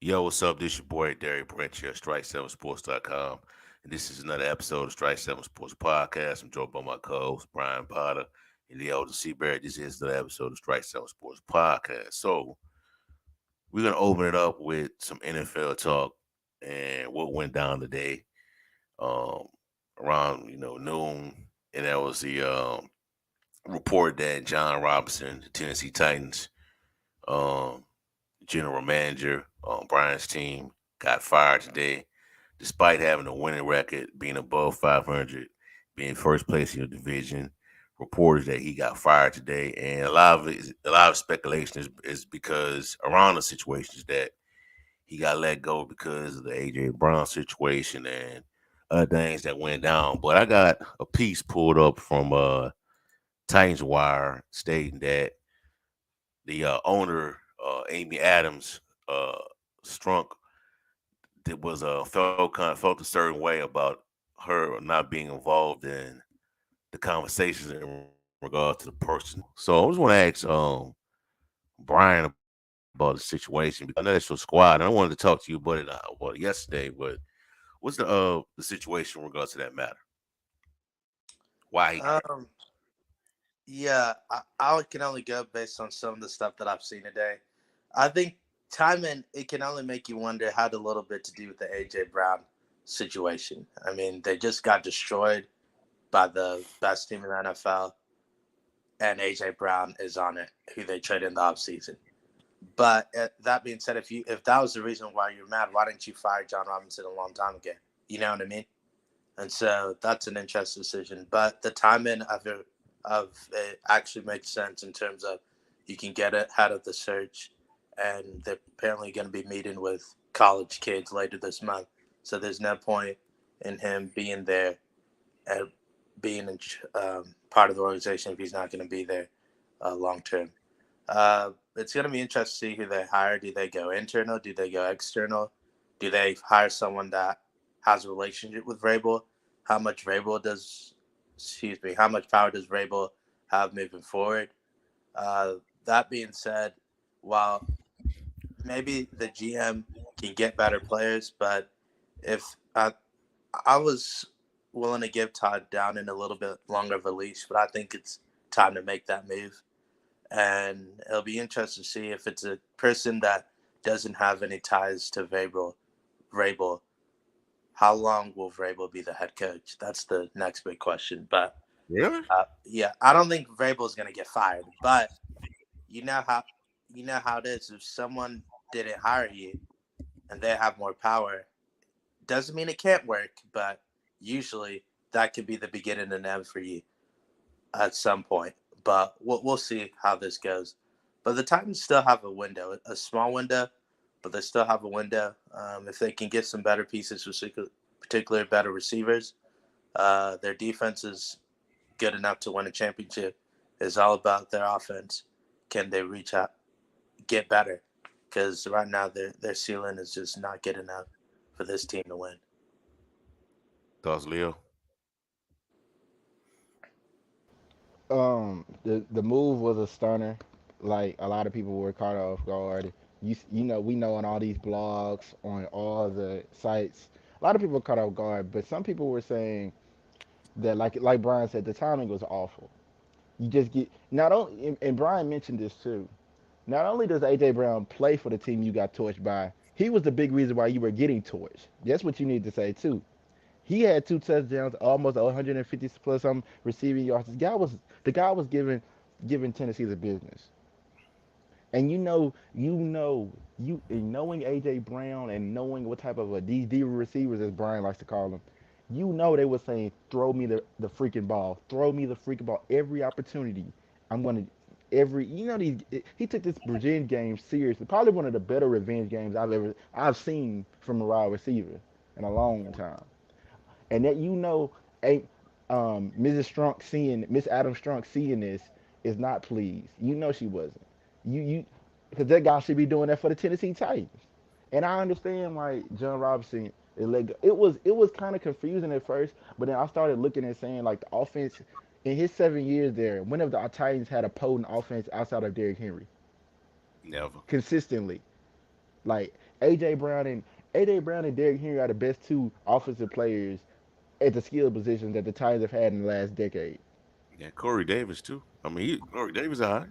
Yo, what's up? This your boy Derek Branch here, Strike7Sports.com. And this is another episode of Strike 7 Sports Podcast. I'm joined by my co-host Brian Potter and the elder Seabear. This is another episode of Strike 7 Sports Podcast. So we're gonna open it up with some NFL talk and what went down today. Um around, noon. And that was the report that Jon Robinson, the Tennessee Titans, um, general manager on Brian's team, got fired today, despite having a winning record, being above 500, being first place in the division. Reported that he got fired today, and a lot of speculation is because around the situation is that he got let go because of the AJ Brown situation and other things that went down. But I got a piece pulled up from Titans Wire stating that the owner, Amy Adams, uh, Strunk, that was felt a certain way about her not being involved in the conversations in regard to the personal. So I just want to ask Brian about the situation because I know that's your squad, and I wanted to talk to you about it yesterday. But what's the situation in regards to that matter? Why he got Um, I can only go based on some of the stuff that I've seen today. I think timing it can only make you wonder had a little bit to do with the AJ Brown situation. I mean, they just got destroyed by the best team in the NFL, and AJ Brown is on it, who they traded in the offseason. But that being said, if that was the reason why you're mad, why didn't you fire John Robinson a long time ago? You know what I mean? And so that's an interesting decision. But the timing of it actually makes sense in terms of you can get ahead of the search, and they're apparently going to be meeting with college kids later this month. So there's no point in him being there and being part of the organization if he's not going to be there long term. It's going to be interesting to see who they hire. Do they go internal? Do they go external? Do they hire someone that has a relationship with Vrabel? How much Vrabel does, excuse me, how much power does Vrabel have moving forward? Uh, that being said, while maybe the GM can get better players, but if I was willing to give Todd Downing a little bit longer of a leash, but I think it's time to make that move. And it'll be interesting to see if it's a person that doesn't have any ties to Vrabel, how long will Vrabel be the head coach? That's the next big question. But really? yeah, I don't think Vrabel's going to get fired. But you know how it is. If someone didn't hire you and they have more power, doesn't mean it can't work. But usually that could be the beginning and end for you at some point. But we'll see how this goes. But the Titans still have a window, a small window, but they still have a window. If they can get some better pieces, particularly better receivers, their defense is good enough to win a championship. It's all about their offense. Can they reach out, get better? Because right now their ceiling is just not good enough for this team to win. Thoughts, Leo? The move was a stunner. Like a lot of people were caught off guard. We know on all these blogs, on all the sites, a lot of people were caught off guard. But some people were saying that, like Brian said, the timing was awful. You just get not only, and Brian mentioned this too. Not only does AJ Brown play for the team you got torched by, he was the big reason why you were getting torched. That's what you need to say too. He had two touchdowns, almost 150 plus some receiving yards. The guy was giving Tennessee the business. And and knowing AJ Brown and knowing what type of these diva receivers, as Brian likes to call them, they were saying, throw me the freaking ball, throw me the freaking ball every opportunity. I'm gonna every these he took this revenge game seriously. Probably one of the better revenge games I've seen from a wide receiver in a long time. And that ain't Miss Adams Strunk seeing this is not pleased. She wasn't. You because that guy should be doing that for the Tennessee Titans. And I understand like Jon Robinson. It was kind of confusing at first, but then I started looking and saying like the offense in his 7 years there, when have the Titans had a potent offense outside of Derrick Henry Never. consistently? Like AJ Brown and AJ Brown and Derrick Henry are the best two offensive players at the skill positions that the Titans have had in the last decade. Yeah, Corey Davis too. I mean, Corey Davis is high.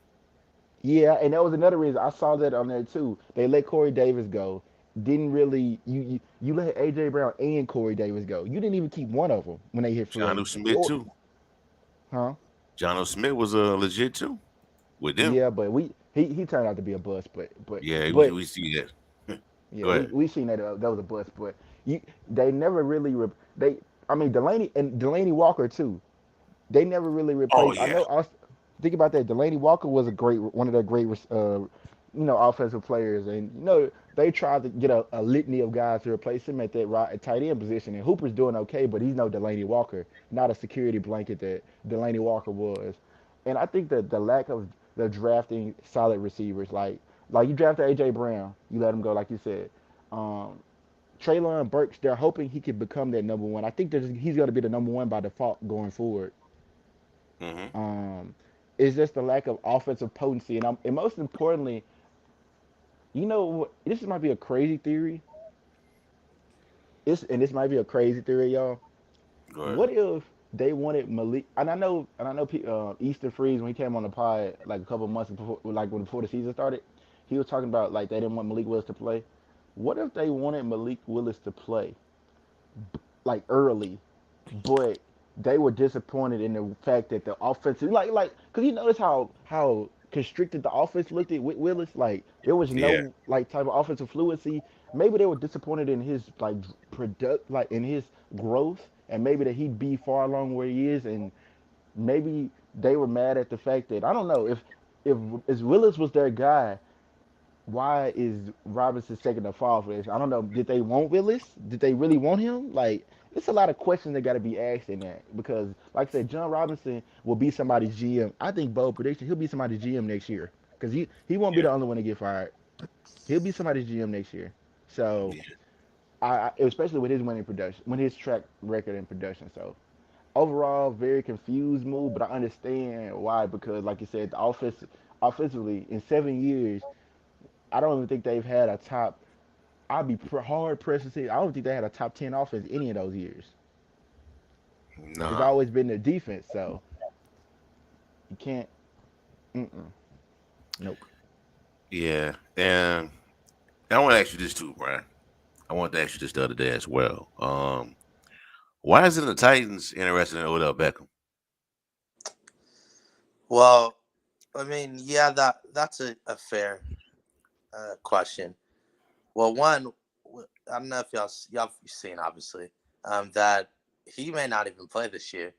Yeah, and that was another reason I saw that on there too. They let Corey Davis go. Didn't really you let AJ Brown and Corey Davis go. You didn't even keep one of them when they hit free John agency. Smith Or, too. huh? John Smith was legit too with them. Yeah, but he turned out to be a bust. Yeah, But we see that. yeah, Go ahead. we seen that that was a bust. But they never really they. I mean Delaney Walker too. They never really Oh replaced. I yeah, know. Think about that. Delaney Walker was a great one of their great, offensive players, and they tried to get a litany of guys to replace him at that right tight end position. And Hooper's doing okay, but he's no Delaney Walker, not a security blanket that Delaney Walker was. And I think that the lack of the drafting solid receivers, like you drafted AJ Brown, you let him go, like you said. Um, Traylon Burks, they're hoping he could become that number one. I think that he's going to be the number one by default going forward. hmm Um, it's just the lack of offensive potency, and most importantly, this might be a crazy theory. This might be a crazy theory, y'all. go ahead. What if they wanted Malik? And I know Easton Freeze when he came on the pod like a couple months before, like before the season started, he was talking about like they didn't want Malik Willis to play. What if they wanted Malik Willis to play like early, but they were disappointed in the fact that the offensive because you notice how constricted the offense looked at Willis, like there was Yeah, no like type of offensive fluency. Maybe they were disappointed in his like product like in his growth, and maybe that he'd be far along where he is, and maybe they were mad at the fact that I don't know if Willis was their guy, why is Robinson taking the fall for this? I don't know. Did they want Willis? Did they really want him? Like, it's a lot of questions that got to be asked in that because, like I said, Jon Robinson will be somebody's GM. I think bold prediction, he'll be somebody's GM next year because he won't be yeah, the only one to get fired. He'll be somebody's GM next year. So, yeah. especially with his winning production, with his track record in production. So, overall, very confused move, but I understand why because, like you said, offensively in 7 years, I don't even think they've had a top. I'd be hard pressed to say I don't think they had a top 10 offense any of those years. It's Nah, always been the defense, so you can't. Mm-mm, nope. yeah. And I want to ask you this too, Brian. I wanted to ask you this the other day as well. Why isn't the Titans interested in Odell Beckham? Well, I mean, yeah, that's a fair question. Well, one, I don't know if y'all seen obviously that he may not even play this year,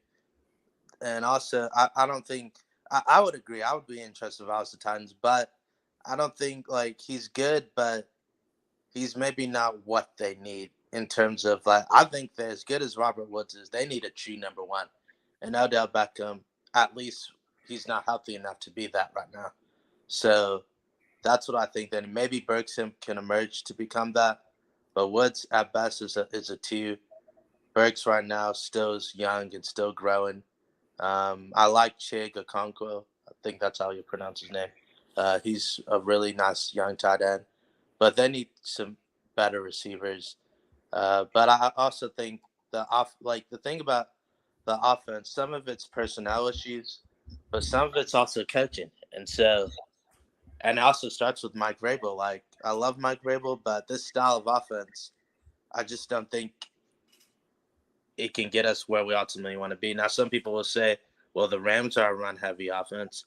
and also I don't think I would agree. I would be interested if I was the Titans, but I don't think like he's good, but he's maybe not what they need in terms of like I think they're as good as Robert Woods is. They need a true number one, and Odell Beckham at least he's not healthy enough to be that right now. So that's what I think. Then maybe Bergson can emerge to become that, but Woods at best is a two. Burks right now still is young and still growing. I like Chig Okonkwo. I think that's how you pronounce his name. He's a really nice young tight end, but they need some better receivers. But I also think the thing about the offense, some of it's personnel issues, but some of it's also coaching, and it also starts with Mike Vrabel. Like I love Mike Vrabel, but this style of offense, I just don't think it can get us where we ultimately want to be. Now, some people will say, well, the Rams are a run heavy offense,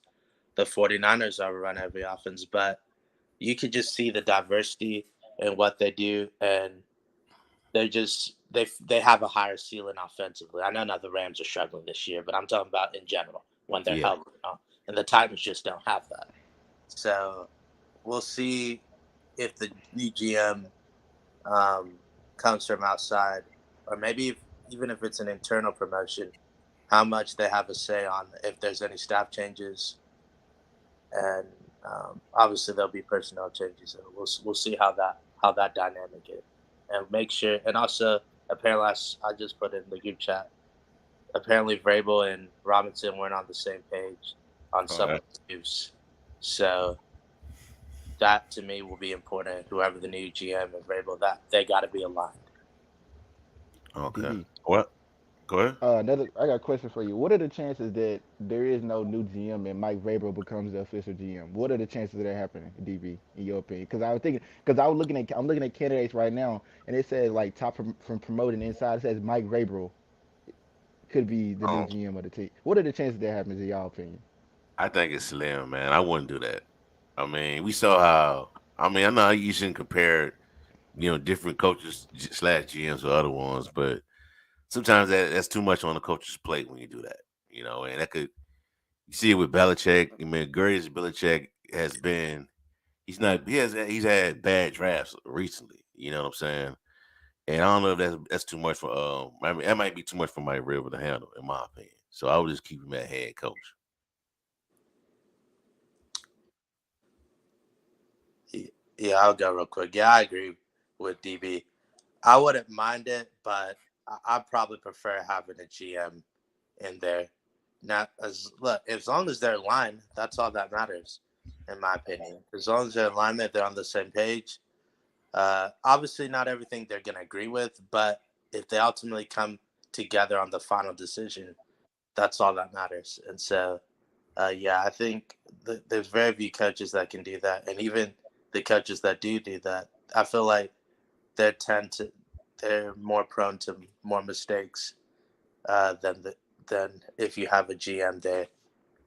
the 49ers are a run heavy offense, but you could just see the diversity in what they do, and they have a higher ceiling offensively. I know now the Rams are struggling this year, but I'm talking about in general when they're Yeah, healthy, and the Titans just don't have that. So we'll see if the new GM um, comes from outside, or maybe even if it's an internal promotion, how much they have a say on if there's any staff changes, and obviously there'll be personnel changes. So we'll see how that dynamic is, and make sure. And also, apparently, I just put it in the group chat. Apparently, Vrabel and Robinson weren't on the same page on all some of right. the moves. So That to me will be important. Whoever the new GM of Vrabel, that they got to be aligned. Okay. DB. What? Go ahead. I got a question for you. What are the chances that there is no new GM and Mike Vrabel becomes the official GM? What are the chances of that happening, DB, in your opinion? Because I was thinking, because I'm looking at candidates right now, and it says like top from promoting inside. It says Mike Vrabel could be the new Um, GM of the team. What are the chances that happens in y'all opinion? I think it's slim, man. I wouldn't do that. I mean, we saw how. I mean, I know you shouldn't compare, different coaches slash GMs or other ones, but sometimes that's too much on the coach's plate when you do that. And that could you see it with Belichick. I mean, greatest Belichick has been. He's had bad drafts recently. You know what I'm saying? And I don't know if that's too much for. I mean, that might be too much for Mike River to handle, in my opinion. So I would just keep him at head coach. Yeah, I'll go real quick. Yeah, I agree with DB. I wouldn't mind it, but I'd probably prefer having a GM in there. Not as long as they're aligned, that's all that matters, in my opinion. As long as they're alignment, they're on the same page. Obviously, not everything they're gonna agree with, but if they ultimately come together on the final decision, that's all that matters. And so, yeah, I think there's very few coaches that can do that, and even the coaches that do that, I feel like they tend to they're more prone to more mistakes than if you have a GM there.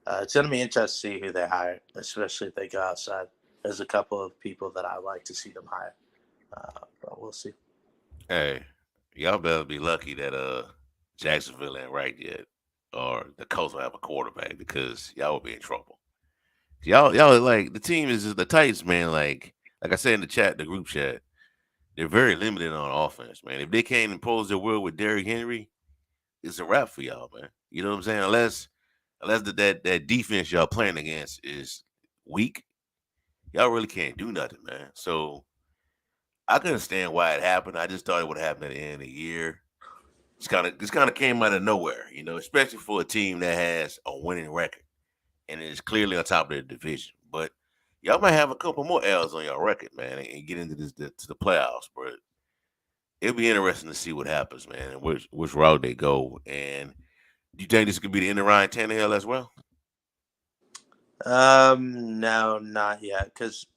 It's going to be interesting to see who they hire, especially if they go outside. There's a couple of people that I like to see them hire, but we'll see. Hey, y'all better be lucky that Jacksonville ain't right yet, or the Colts will have a quarterback because y'all will be in trouble. Y'all like the team is just the Titans, man. Like I said in the chat, the group chat, they're very limited on offense, man. If they can't impose their will with Derrick Henry, it's a wrap for y'all, man. You know what I'm saying? Unless that defense y'all playing against is weak, y'all really can't do nothing, man. So I can understand why it happened. I just thought it would happen at the end of the year. It's kind of came out of nowhere, especially for a team that has a winning record and is clearly on top of the division. But y'all might have a couple more L's on your record, man, and get into to the playoffs. But it'll be interesting to see what happens, man, and which route they go. And do you think this could be the end of Ryan Tannehill as well? No, not yet. Because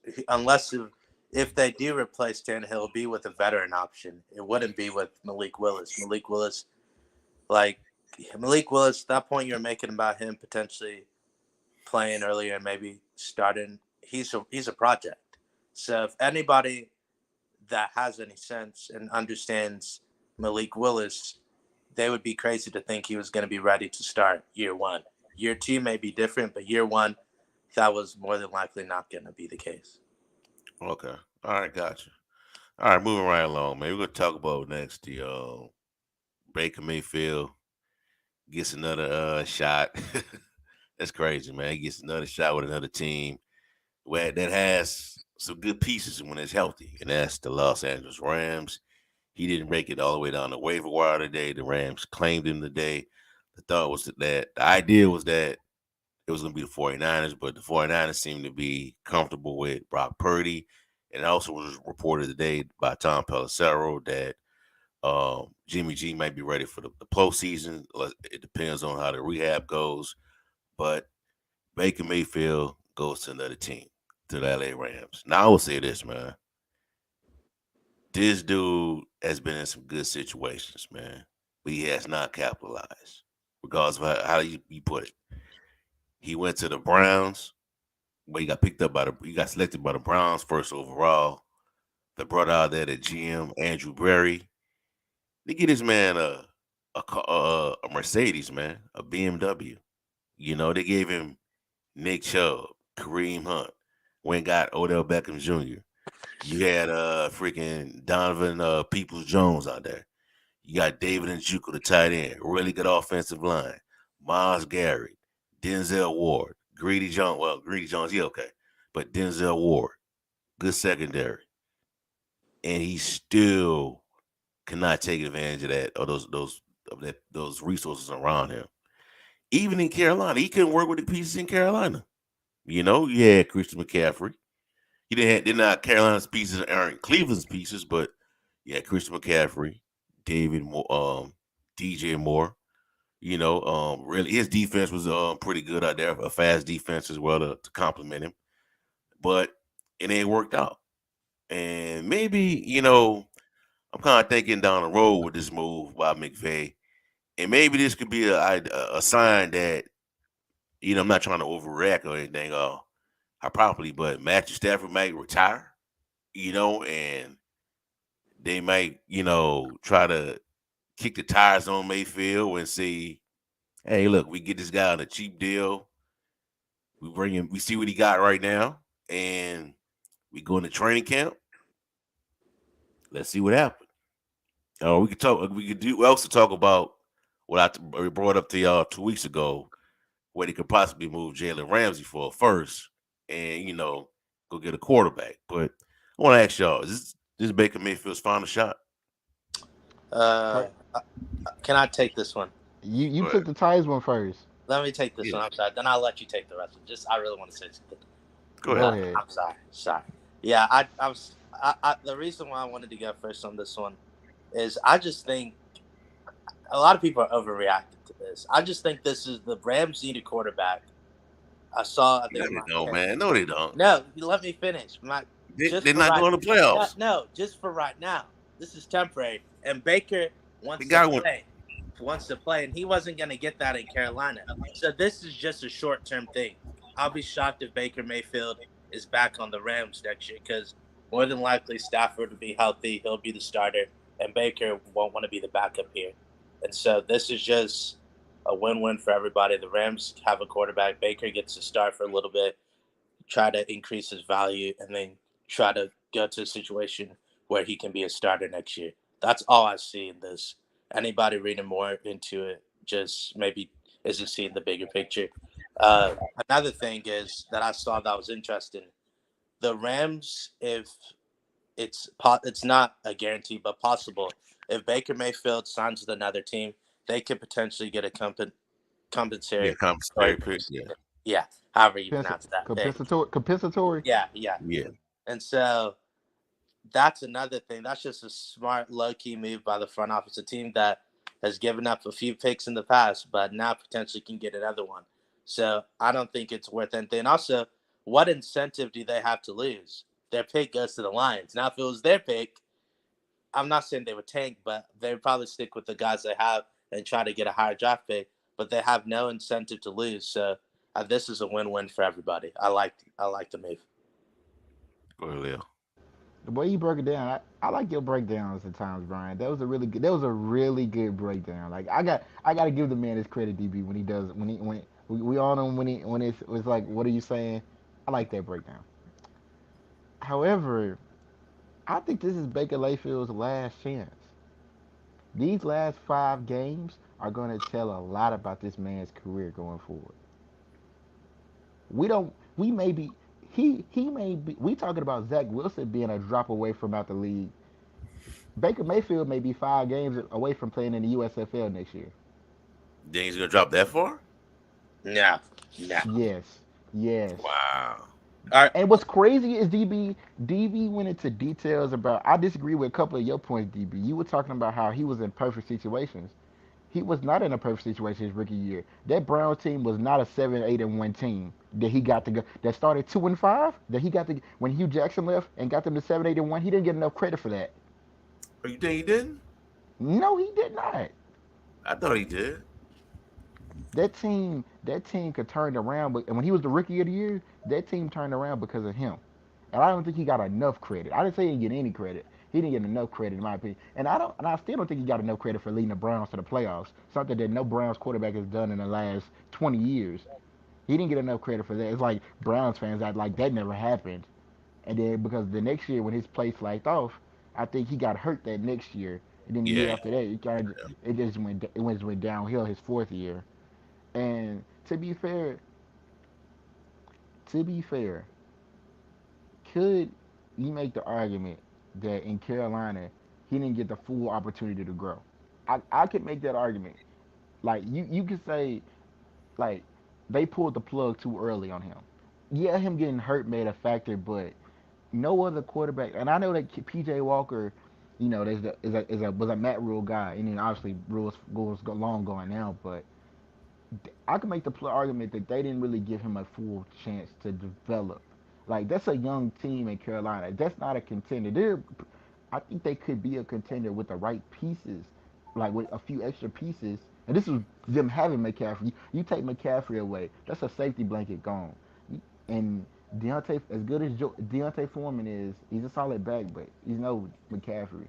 if they do replace Tannehill, it'll be with a veteran option. It wouldn't be with Malik Willis. Like Malik Willis, at that point you're making about him potentially playing earlier and maybe starting. He's a project. So if anybody that has any sense and understands Malik Willis, they would be crazy to think he was going to be ready to start year one. Year two may be different, but year one, that was more than likely not going to be the case. Okay. All right, gotcha. All right, moving right along, man. We're gonna talk about next the Baker Mayfield gets another shot. That's crazy, man. He gets another shot with another team that has some good pieces when it's healthy, and that's the Los Angeles Rams. He didn't make it all the way down the waiver wire today. The Rams claimed him today. The thought was that the idea was that it was going to be the 49ers, but the 49ers seemed to be comfortable with Brock Purdy. And it also was reported today by Tom Pelissero that Jimmy G might be ready for the postseason. It depends on how the rehab goes. But Baker Mayfield goes to another team, to the LA Rams. Now, I will say this, man. This dude has been in some good situations, man. But he has not capitalized, regardless of how you put it. He went to the Browns, but he got selected by the Browns first overall. They brought out there the GM Andrew Berry. They get this man a Mercedes, man, a BMW. They gave him Nick Chubb, Kareem Hunt, went got Odell Beckham Jr. You had freaking Donovan Peoples Jones out there. You got David Njoku, the tight end, really good offensive line. Miles Garrett, Denzel Ward, Greedy Jones. Well, Greedy Jones, he okay, but Denzel Ward, good secondary, and he still cannot take advantage of that or those resources around him. Even in Carolina, he couldn't work with the pieces in Carolina. You had Christian McCaffrey. they're not Carolina's pieces, aren't Cleveland's pieces, but yeah, Christian McCaffrey, David Moore, DJ Moore. Really his defense was pretty good out there, a fast defense as well to complement him. But it ain't worked out. And maybe, I'm kind of thinking down the road with this move by McVay. And maybe this could be a sign that, I'm not trying to overreact or anything, how properly, but Matthew Stafford might retire, and they might, try to kick the tires on Mayfield and say, hey, look, we get this guy on a cheap deal. We bring him, we see what he got right now, and we go into training camp. Let's see what happens. We could talk. We could do. We also talk about what I brought up to y'all 2 weeks ago, where they could possibly move Jalen Ramsey for a first, and go get a quarterback. But I want to ask y'all: Is this Baker Mayfield's final shot? Uh, can I take this one? You Go ahead. took the ties one first. Let me take this Yeah, one. I'm sorry. Then I'll let you take the rest of it. Just I really want to say something. go Go ahead. ahead. I'm sorry. Sorry. Yeah, I was. The reason why I wanted to go first on this one is I just think a lot of people are overreacting to this. I just think this is the Rams need a quarterback. I saw. I No, think they my don't, man. No, they don't. no. You let me finish. My just They're for not right. going to No, playoffs. no, just for right now. This is temporary, and Baker The wants to guy went. play. Wants to play, and he wasn't going to get that in Carolina. So this is just a short term thing. I'll be shocked if Baker Mayfield is back on the Rams next year because more than likely Stafford will be healthy. He'll be the starter, and Baker won't want to be the backup here. And so this is just a win win for everybody. The Rams have a quarterback. Baker gets to start for a little bit, try to increase his value, and then try to go to a situation where he can be a starter next year. That's all I see in this. Anybody reading more into it just maybe isn't seeing the bigger picture. Another thing is that I saw that was interesting. The Rams, if it's not a guarantee, but possible, if Baker Mayfield signs with another team, they could potentially get a Yeah, compensatory, compensatory pick. Yeah, yeah, however you pronounce that pick. Compensatory. Yeah, yeah. yeah, And so that's another thing. That's just a smart, low key move by the front office. A team that has given up a few picks in the past, but now potentially can get another one. So I don't think it's worth anything. Also, what incentive do they have to lose? Their pick goes to the Lions. Now, if it was their pick, I'm not saying they would tank, but they would probably stick with the guys they have and try to get a higher draft pick. But they have no incentive to lose. So this is a win-win for everybody. I like the move. go ahead, Leo. The way you broke it down, I like your breakdowns at times, Brian. That was a really good breakdown. Like I got to give the man his credit, DB, when he does when we all know when it's like, what are you saying? I like that breakdown. However, I think this is Baker Mayfield's last chance. These last 5 games are going to tell a lot about this man's career going forward. We don't. We may be. He may be. We talking about Zach Wilson being a drop away from out the league. Baker Mayfield may be 5 games away from playing in the USFL next year. Think he's gonna drop that far? No, no. Yes, yes. Wow. All right. And what's crazy is DB went into details about. I disagree with a couple of your points, DB. You were talking about how he was in perfect situations. He was not in a perfect situation his rookie year. That Browns team was not a 7-8-1 team that he got to go. That started 2-5. That he got to when Hugh Jackson left and got them to 7-8-1. He didn't get enough credit for that. Oh, you think he didn't? No, he did not. I thought he did. That team could turn around, but and when he was the rookie of the year, that team turned around because of him. And I don't think he got enough credit. I didn't say he didn't get any credit. He didn't get enough credit in my opinion. And I still don't think he got enough credit for leading the Browns to the playoffs. Something that no Browns quarterback has done in the last 20 years. He didn't get enough credit for that. It's like Browns fans act like that never happened. And then because the next year when his play slacked off, I think he got hurt that next year. And then the year Yeah. after that, it just went downhill his fourth year. And to be fair, could you make the argument that in Carolina he didn't get the full opportunity to grow? I could make that argument. Like you could say like they pulled the plug too early on him. Yeah, him getting hurt made a factor, but no other quarterback, and I know that PJ Walker, was a Matt Rule guy, and then obviously Rule's long gone now, but I can make the argument that they didn't really give him a full chance to develop. Like that's a young team in Carolina. That's not a contender. I think they could be a contender with the right pieces, like with a few extra pieces. And this is them having McCaffrey. You take McCaffrey away, that's a safety blanket gone. And Deontay, as good as Deontay Foreman is, he's a solid back, but he's no McCaffrey.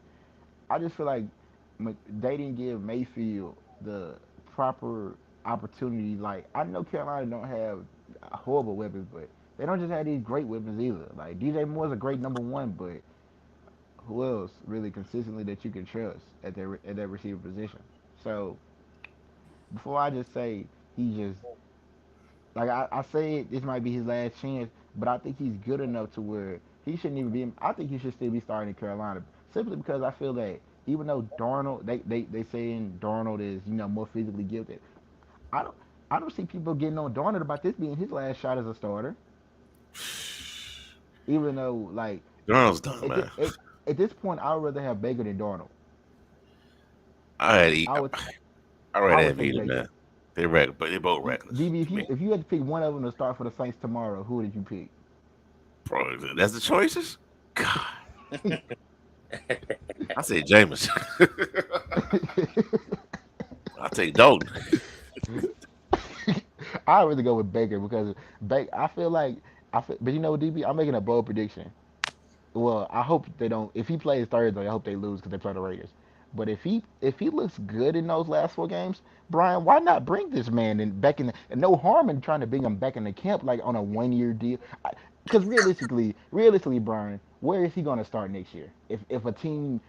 I just feel like they didn't give Mayfield the proper opportunity. Like I know Carolina don't have horrible weapons, but they don't just have these great weapons either. Like DJ Moore's a great number one, but who else really consistently that you can trust at that receiver position? So before I just say he just like I say this might be his last chance, but I think he's good enough to where he shouldn't even be. I think he should still be starting in Carolina simply because I feel that even though Darnold, they saying Darnold is more physically gifted. I don't I don't see people getting on Darnold about this being his last shot as a starter. Even though Darnold's done, at, thi- man. at, at this point, I would rather have Baker than Darnold. I had eat. I would I I rather would have take either, Baker. man. But they're both reckless DB, to me. if you had to pick one of them to start for the Saints tomorrow, who did you pick? Bro, that's the choices. God, I say Jameis. I take Dalton. I would rather go with Baker because I feel like but DB, I'm making a bold prediction. Well, I hope they don't. If he plays Thursday, I hope they lose because they play the Raiders. But if he looks good in those last 4 games, Brian, why not bring this man in back in? And no harm in trying to bring him back in the camp like on a 1 year deal. Because realistically, Brian, where is he going to start next year? If a team,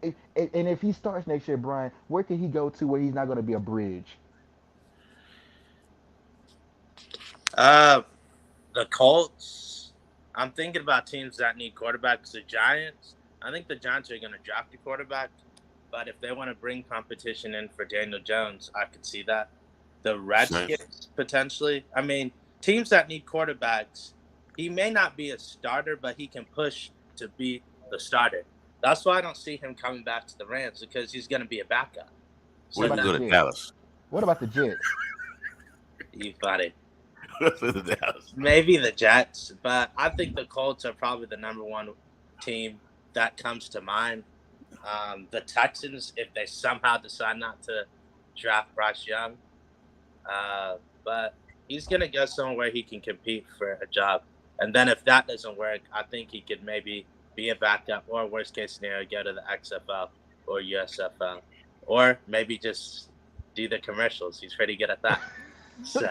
and if he starts next year, Brian, where can he go to where he's not going to be a bridge? Uh, the Colts. I'm thinking about teams that need quarterbacks. The Giants. I think the Giants are going to draft a quarterback, but if they want to bring competition in for Daniel Jones, I could see that. The Saints. Redskins potentially. I mean, teams that need quarterbacks. He may not be a starter, but he can push to be the starter. That's why I don't see him coming back to the Rams because he's going to be a backup. Well, What So you can about now the go to Jets? Dallas. What about the Jets? you got it. Go to Dallas. Maybe the Jets, but I think the Colts are probably the number one team that comes to mind. The Texans, if they somehow decide not to draft Bryce Young, but he's going to go somewhere he can compete for a job. And then if that doesn't work, I think he could maybe be a backup or worst case scenario, go to the XFL or USFL or maybe just do the commercials. He's pretty good at that. So.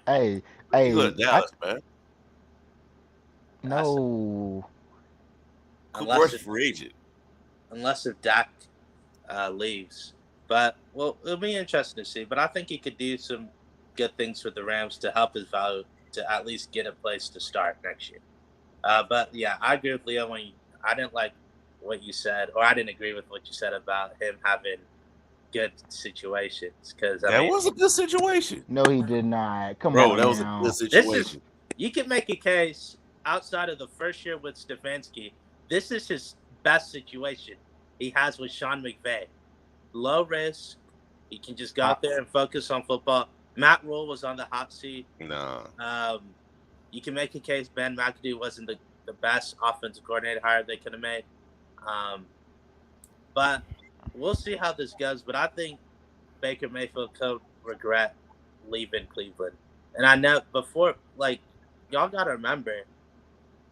Hey, You go to hey, Dallas, man. no. Cooper Rush is free agent. Unless if Dak leaves. But, well, it'll be interesting to see. But I think he could do some good things for the Rams to help his value to at least get a place to start next year. But, yeah, I agree with Leo I didn't like what you said, or I didn't agree with what you said about him having good situations. Because, That was a good situation. No, he did not. Come Bro, on that was a now. good this is situation. you can make a case outside of the first year with Stefanski. This is his best situation he has with Sean McVay. Low risk. He can just go out there and focus on football. Matt Rule was on the hot seat. No. You can make a case Ben McAdoo wasn't the best offensive coordinator hire they could have made. But we'll see how this goes. But I think Baker Mayfield could regret leaving Cleveland. And I know before, y'all got to remember,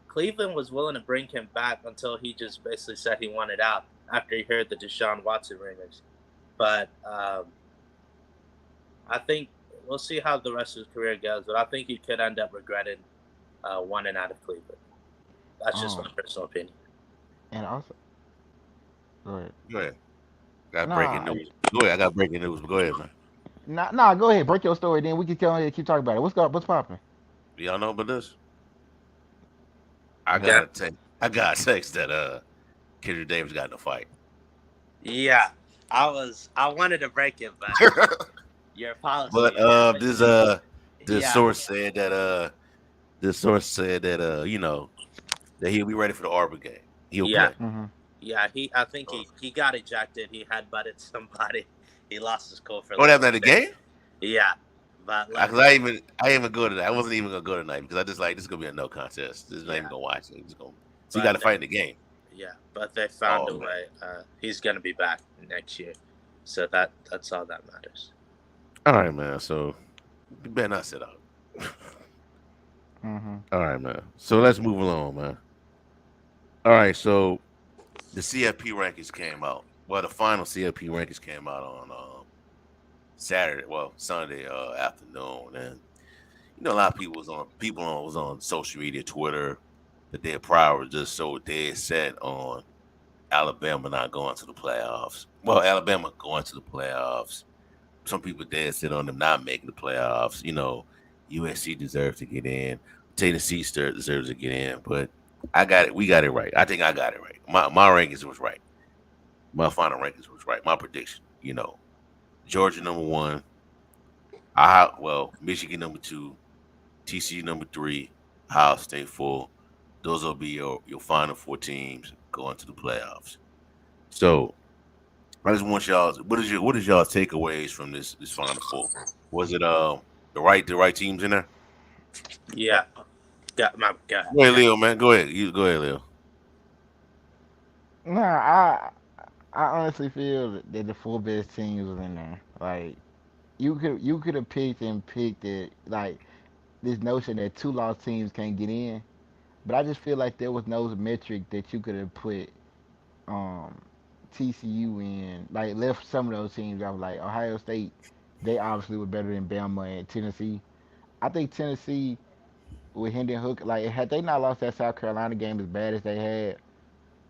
Cleveland was willing to bring him back until he just basically said he wanted out after he heard the Deshaun Watson rumors. But I think we'll see how the rest of his career goes. But I think he could end up regretting wanting out of Cleveland. That's just my personal opinion. And also, go ahead. Go ahead. Got breaking news. Go ahead. I got breaking news. But go ahead, man. Nah, go ahead. Break your story, then we can keep talking about it. What's popping? Y'all know about this? I got a text that Kendrick Davis got in a fight. Yeah, I wanted to break it, but your policy. But this source said that The source said that that he'll be ready for the Auburn game. He'll Yeah, play. Mm-hmm. yeah. I think he got ejected. He had butted somebody. He lost his cool for Oh, like that night the a game? bit. Yeah, but like Cause I even go to that. I wasn't even gonna go tonight because I just like this is gonna be a no contest. This is not even yeah, gonna watch it. Just gonna so you got but to fight in the game. yeah, but they found Oh a man. way. He's gonna be back next year, so that's all that matters. All right, man. So you better not sit out. Mm-hmm. All right, man. So let's move along, man. All right, so the CFP rankings came out. Well, the final CFP rankings came out on Saturday, well Sunday afternoon, and a lot of people was on social media, Twitter, the day prior was just so dead set on Alabama not going to the playoffs. Well, Alabama going to the playoffs. Some people dead set on them not making the playoffs. USC deserves to get in. Tennessee deserves to get in, but I got it. We got it right. I think I got it right. My rankings was right. My final rankings was right. My prediction. Georgia number one. Michigan number two. TCU number three. Ohio State four. Those will be your final four teams going to the playoffs. So I just want y'all. What is y'all takeaways from this final four? Was it the right teams in there? Yeah, got my gut. Go ahead, Leo, man. Go ahead. You go ahead, Leo. Nah, I honestly feel that the four best teams was in there. Like you could have picked it like this notion that two lost teams can't get in. But I just feel like there was no metric that you could have put um TCU in. Like left some of those teams out. Like Ohio State, they obviously were better than Bama and Tennessee. I think Tennessee with Hendon Hook, like had they not lost that South Carolina game as bad as they had,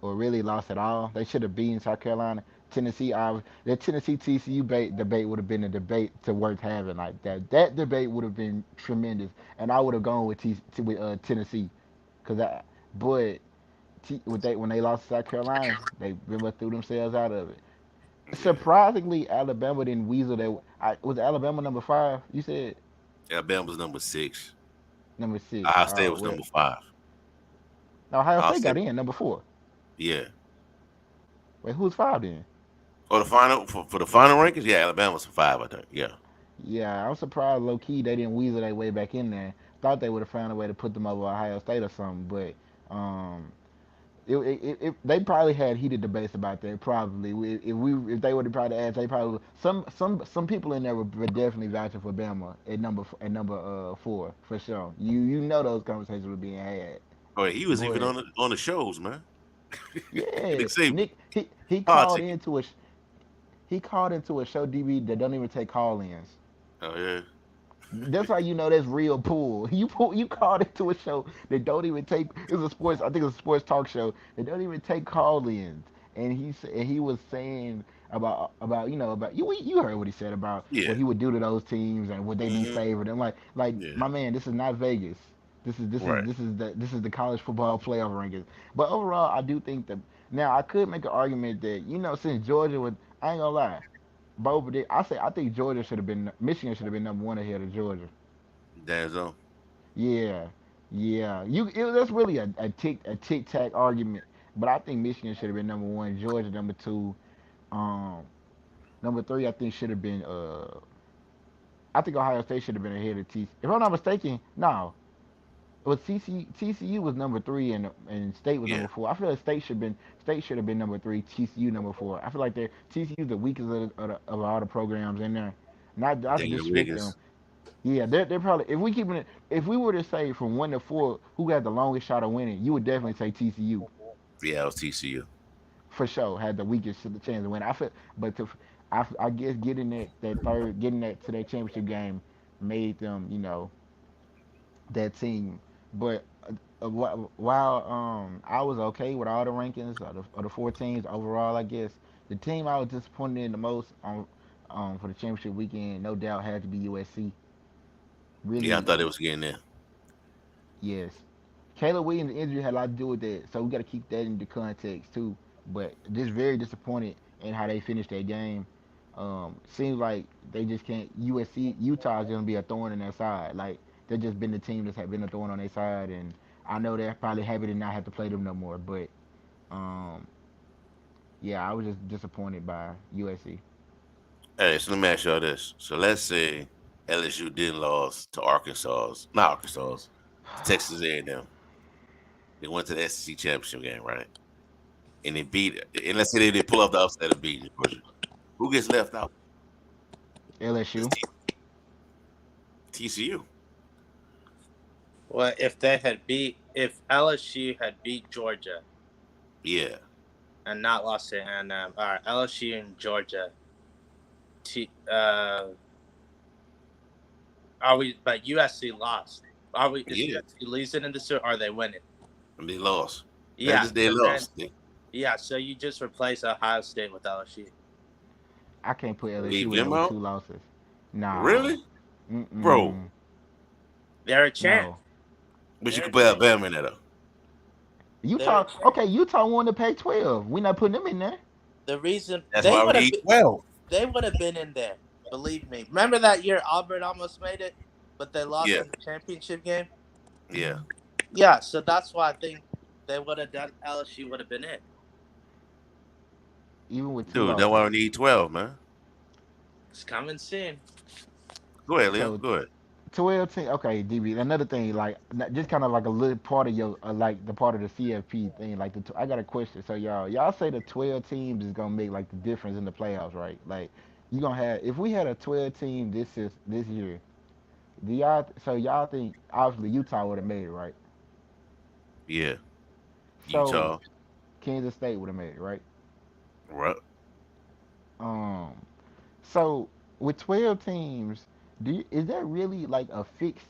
or really lost at all. They should have beaten South Carolina. Tennessee, the Tennessee TCU debate would have been a debate to worth having like that. That debate would have been tremendous, and I would have gone with Tennessee, cause but when they lost to South Carolina, they pretty much threw themselves out of it. Yeah, Surprisingly, Alabama didn't weasel that. Was Alabama number five? You said Alabama was number six. number six. Ohio State Oh was well, number five. now Ohio Ohio State State, got in number four. yeah. Wait, who's five then? Oh, the final for the final rankings, yeah, Alabama's five, I think. Yeah, Yeah, I'm surprised low key they didn't weasel their way back in there. Thought they would have found a way to put them over Ohio State or something, but um, they probably had heated debates about that. Probably if they would have probably asked, they probably some people in there were definitely vouching for Bama at number four for sure. You know those conversations were being had, oh, yeah, he was even but on the shows, man. yeah, They say Nick he called politicking. into a he called into a show DB that don't even take call-ins. Oh yeah, That's how you know that's real pool. You called into a show that don't even take. It's a sports. I think it's a sports talk show that don't even take call-ins. And he was saying about you heard what he said about yeah, what he would do to those teams and would they be hmm favored and like yeah. my man, this is not Vegas. This is this is Right. this is the college football playoff rankings. But overall, I do think that now I could make an argument that since Georgia would I ain't gonna lie. Both of it, I think Georgia should have been Michigan should have been number one ahead of Georgia. Danzo. Yeah, yeah. That's really a tic tac argument, but I think Michigan should have been number one, Georgia number two, um, number three. I think should have been I think Ohio State should have been ahead of TCU. If I'm not mistaken, no, it was TCU was number three and State was Yeah, number four. I feel like State should have been number three, TCU number four. I feel like TCU's the weakest of all the programs in there. Not to Daniel disrespect them. Wiggins. Yeah, they're probably if we were to say from one to four who had the longest shot of winning, you would definitely say TCU Yeah, it was TCU. for sure had the weakest chance of winning. I guess getting that to that championship game made them that team. But while I was okay with all the rankings of the four teams overall, I guess the team I was disappointed in the most on for the championship weekend, no doubt, had to be USC. Yeah, I Really, thought it was getting there. yes. Caleb Williams' injury had a lot to do with that, so we got to keep that into context too. But just very disappointed in how they finished that game. Seems like they just can't. USC Utah is gonna be a thorn in their side. Like They've just been the team that's had been a thorn on their side, and I know they're probably happy to not have to play them no more. But um, yeah, I was just disappointed by USC. Hey, so let me ask y'all this. So let's say LSU didn't lose to Arkansas, not Arkansas, to Texas A&M. They went to the SEC championship game, right? And they beat. And let's say they did pull off the upset of beating Georgia. Who gets left out? It's LSU. TCU. Well, if LSU had beat Georgia Yeah, and not lost to A&M, all right, LSU and Georgia. T, uh, are we? But USC lost. Are we? Is yeah. USC losing in this, or are they winning? And they lost. Yeah. They So then, lost. yeah. So you just replace Ohio State with LSU. I can't put Leave LSU in there them with out. two losses. Nah. Really, bro? Mm-mm. They're a chance. No. But you They're could a put chance. Alabama in there though. They're a Utah. chance. Okay, Utah won the Pac-12. We're not putting them in there. The reason That's why we need 12. they would have been in there. Believe me. Remember that year Auburn almost made it, but they lost Yeah, in the championship game. yeah. Yeah. So that's why I think they would have done. LSU would have been in. Even with two Dude, that's losses. why we need 12, man. It's coming soon. Go ahead, Liam. So Go ahead. 12 team. Okay, DB. Another thing, like just kind of like a little part of your, like the part of the CFP thing. Like I got a question. So y'all say the 12 teams is gonna make like the difference in the playoffs, right? Like you gonna have if we had a 12 team this year. Do y'all so y'all think obviously Utah would have made it, right? Yeah, So Utah. Kansas State would have made it, right? Right. Um. So with 12 teams, is that really like a fixed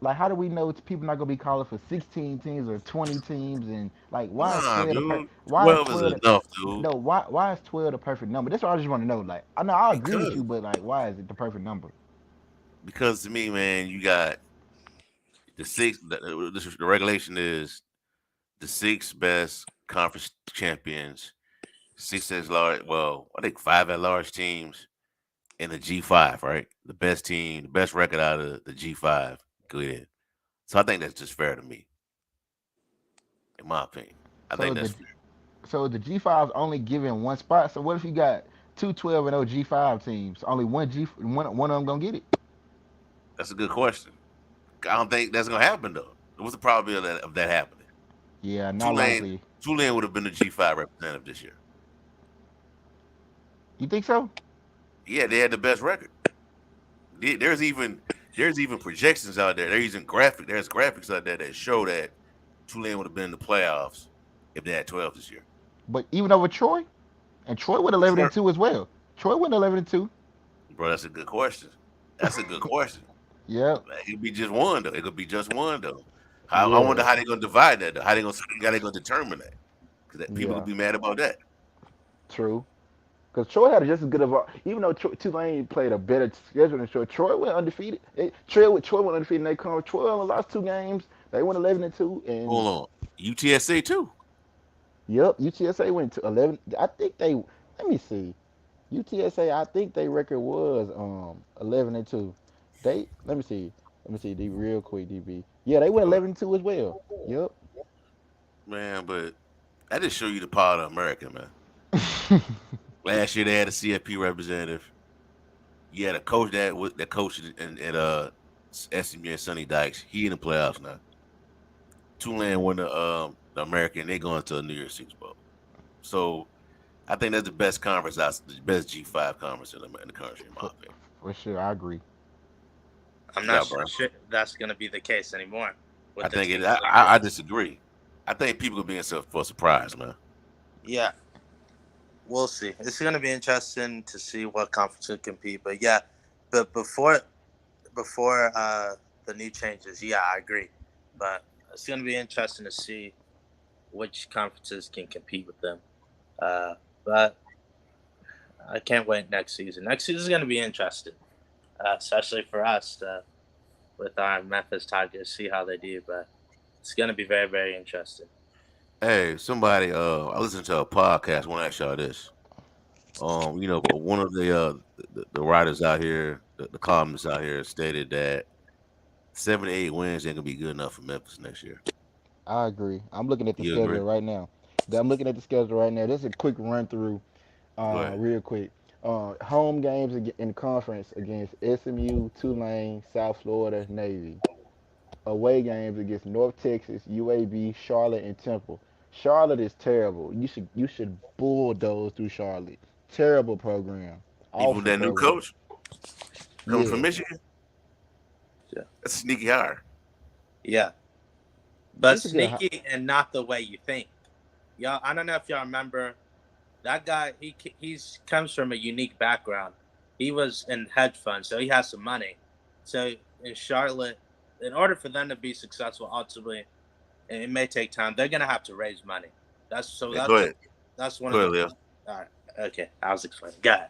like how do we know people not gonna be calling for 16 teams or 20 teams and like Nah, dude. why is 12 is 12 enough, dude. no why is 12 the perfect number? That's what I just want to know. Like I know I agree with Because you, but like why is it the perfect number? because to me, man, you got the six. The regulation is the six best conference champions, six at large. Well, I think five at large teams in the G5, right? The best team, the best record out of the G5, go in. So I think that's just fair to me, in my opinion. I So think the that's fair. so the G5's only given one spot. So what if you got two 12 and 0 G5 teams? Only one of them gonna get it. That's a good question. I don't think that's gonna happen though. What's the probability of that happening? Yeah, not Tulane, likely. Tulane would have been the G5 representative this year. You think so? Yeah, they had the best record. There's even projections out there. There's graphics out there that show that Tulane would have been in the playoffs if they had 12 this year. But even over Troy, and Troy went 11 Sure. and 2 as well. Troy went 11 and 2. Bro, that's a good question. That's a good question. Yep. Like, it could be just one though. It could be just one though. I wonder Yeah. how they're gonna divide that though. How they gonna determine that? Because people Yeah. could be mad about that. True. Because Troy had just as good of a, even though Tulane played a better schedule than Troy, Troy went undefeated. Troy went undefeated in their conference. Troy only lost two games. They went 11 and 2. And Hold on. UTSA too. yep, UTSA went to 11. I think let me see. UTSA, I think their record was 11 and 2. Let me see D real quick, DB. Yeah, they went Go 11 and 2 as well. Yep. Man, but that just show you the power of America, man. Last year they had a CFP representative. You had a coach that coached at SMU and Sonny Dykes. He in the playoffs now. Tulane won the American. They going to the New Year's Six Bowl. So I think that's the best conference. That's the best G5 conference in the country, in my for, opinion. for sure, I agree. I'm Yeah, not bro. sure that's going to be the case anymore I with the think it. teams. I disagree. I think people are being for a surprise, man. Yeah, we'll see. It's going to be interesting to see what conference will compete. But yeah, but before the new changes, yeah, I agree. But it's going to be interesting to see which conferences can compete with them. But I can't wait next season. Next season is going to be interesting, especially for us with our Memphis Tigers. See how they do, but it's going to be very, very interesting. Hey, somebody. I listened to a podcast. I want to ask y'all this. But one of the writers out here the columnists out here stated that 7 to 8 wins ain't gonna be good enough for Memphis next year. I agree. I'm looking at the You agree? schedule right now. I'm looking at the schedule right now. This is a quick run through, Go ahead. real quick. Home games in conference against SMU, Tulane, South Florida, Navy. Away games against North Texas, UAB, Charlotte, and Temple. Charlotte is terrible. You should bulldoze through Charlotte. Terrible program. Even with Awful that new program. coach coming from Yeah. Michigan, Yeah. that's a sneaky hire. Yeah. But It's a good. sneaky and not the way you think. Y'all, I don't know if y'all remember that guy. He's comes from a unique background. He was in hedge funds, so he has some money. So in Charlotte, in order for them to be successful, ultimately, and it may take time. They're gonna have to raise money. That's so. Yeah, go ahead. That's one Go of ahead, the. Leo. All right. Okay. I was explaining. Got it.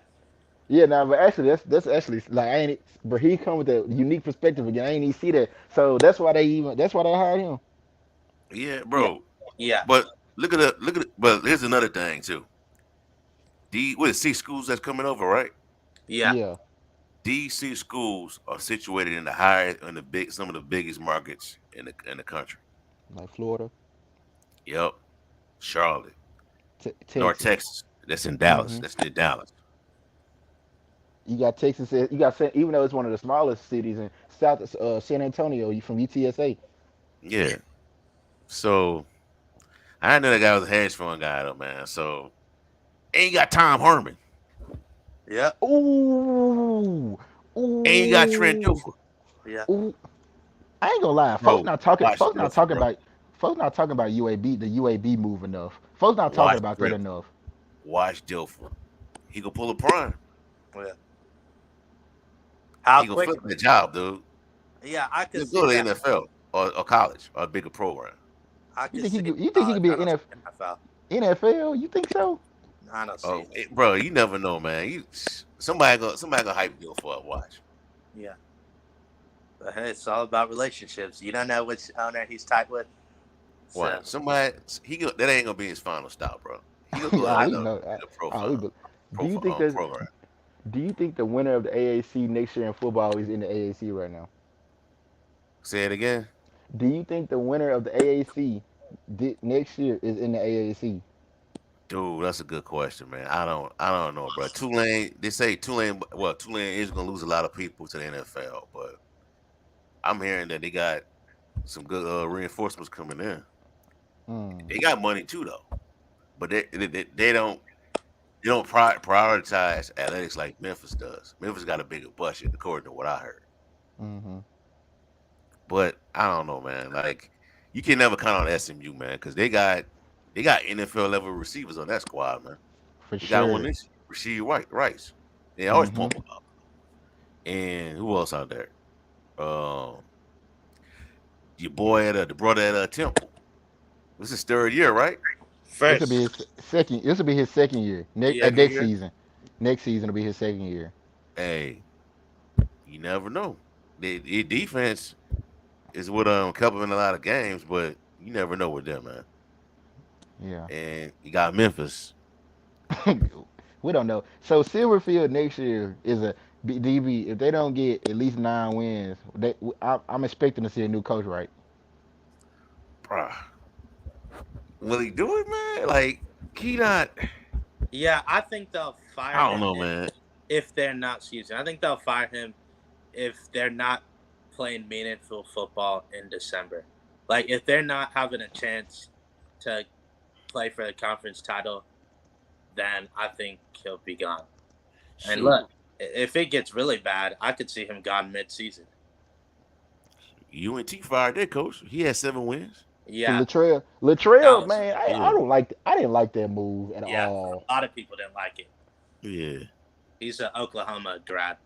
Yeah, now, but actually, that's actually like I ain't. But he come with a unique perspective again. I ain't even see that. So that's why they hired him. Yeah, Yeah. bro. Yeah. But look at. But here's another thing too. What is C schools that's coming over, right? Yeah. Yeah, DC schools are situated in the higher in the big some of the biggest markets in the country. like Florida, Yep. Charlotte, North Texas. Texas. That's in Dallas. hmm That's near Dallas. You got Texas. You got even though it's one of the smallest cities in South San Antonio. You from UTSA. Yeah. So I know that guy was a hedge fund guy though, man. So and you got Tom Herman. Yeah. Ooh, And you got Trent ooh, Dilfer. Yeah. ooh. I ain't gonna lie. Folks Bro, not talking. watch Folks not Dilfer, talking bro. about. Folks not talking about UAB. The UAB move enough. Folks not talking Watch about that Dilfer. enough. Watch Dilfer. He gonna pull a prime. Yeah. How He gonna flip quickly? the job, dude. Yeah, I could He'll see go to the that. NFL or college or a bigger program. I You could think he? see Could- You think he could college. be I an don't see NFL? NFL. NFL? You think so? I don't see it. Bro, you never know, man. Somebody gonna hype Dilfer up. Watch. Yeah. But hey, it's all about relationships. You don't know which owner he's tight with. So Watch. That ain't gonna be his final stop, bro. He gonna go to oh, we I know. the Oh, we. profile Do you think there's? program. Do you think the winner of the AAC next year in football is in the AAC right now? Say it again. Do you think the winner of the AAC next year is in the AAC? Dude, that's a good question, man. I don't know, bro. Tulane, they say Tulane is gonna lose a lot of people to the NFL, but I'm hearing that they got some good reinforcements coming in. Hmm. They got money too, though, but they don't prioritize athletics like Memphis does. Memphis got a bigger budget, according to what I heard. Mm-hmm. But I don't know, man. Like you can never count on SMU, man, because they got NFL level receivers on that squad, man. For They got one sure. this Rasheed Rice. They always Mm-hmm. pump him up. And who else out there? Um, your boy the brother at Temple. This is third year, right? This will be his first, second. This will be his second year. yeah, Second Next year. season. Next season will be his second year. Hey, you never know. The defense is what kept them in a lot of games, but you never know with them, man. Yeah. And you got Memphis. We don't know. So Silverfield next year is a DB. If they don't get at least 9 wins, I'm expecting to see a new coach, right? Bruh, will he do it, man? Like he not. yeah. I think they'll fire I don't him know, man. if they're not. Excuse me. I think they'll fire him if they're not playing meaningful football in December. Like if they're not having a chance to play for the conference title, then I think he'll be gone. And Shoot, look, if it gets really bad, I could see him gone mid-season. UNT fired their coach. He had 7 wins. For Yeah, Latrell, that was man, I Yeah, don't like. I didn't like that move at yeah. all. A lot of people didn't like it. yeah. He's an Oklahoma grad,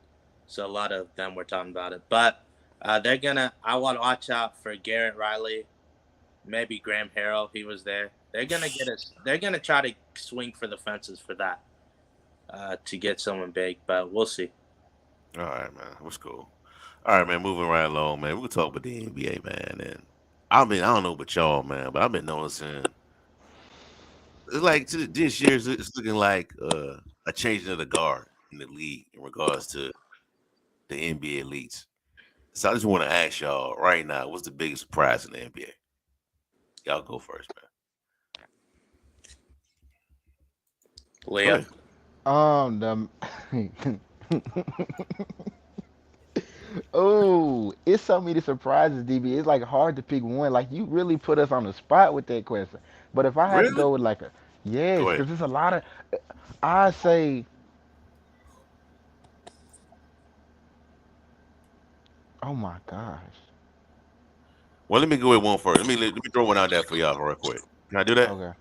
so a lot of them were talking about it. But they're gonna. I want to watch out for Garrett Riley, maybe Graham Harrell. He was there. They're gonna get us. They're gonna try to swing for the fences for that to get someone big, but we'll see. All right, man. What's cool? All right, man. Moving right along, man. We'll talk about the NBA, man. And I don't know about y'all, man, but I've been noticing it's like this year it's looking like a changing of the guard in the league in regards to the NBA elites. So I just want to ask y'all right now, what's the biggest surprise in the NBA? Y'all go first, man. Go Leo. ahead. The oh, it's so many surprises, DB. It's like hard to pick one. Like you really put us on the spot with that question. But if I had to Really? go with like a yes, Go ahead. because there's a lot of I say, oh my gosh. Well, let me go with one first. Let me throw one out there for y'all real quick. Can I do that? Okay.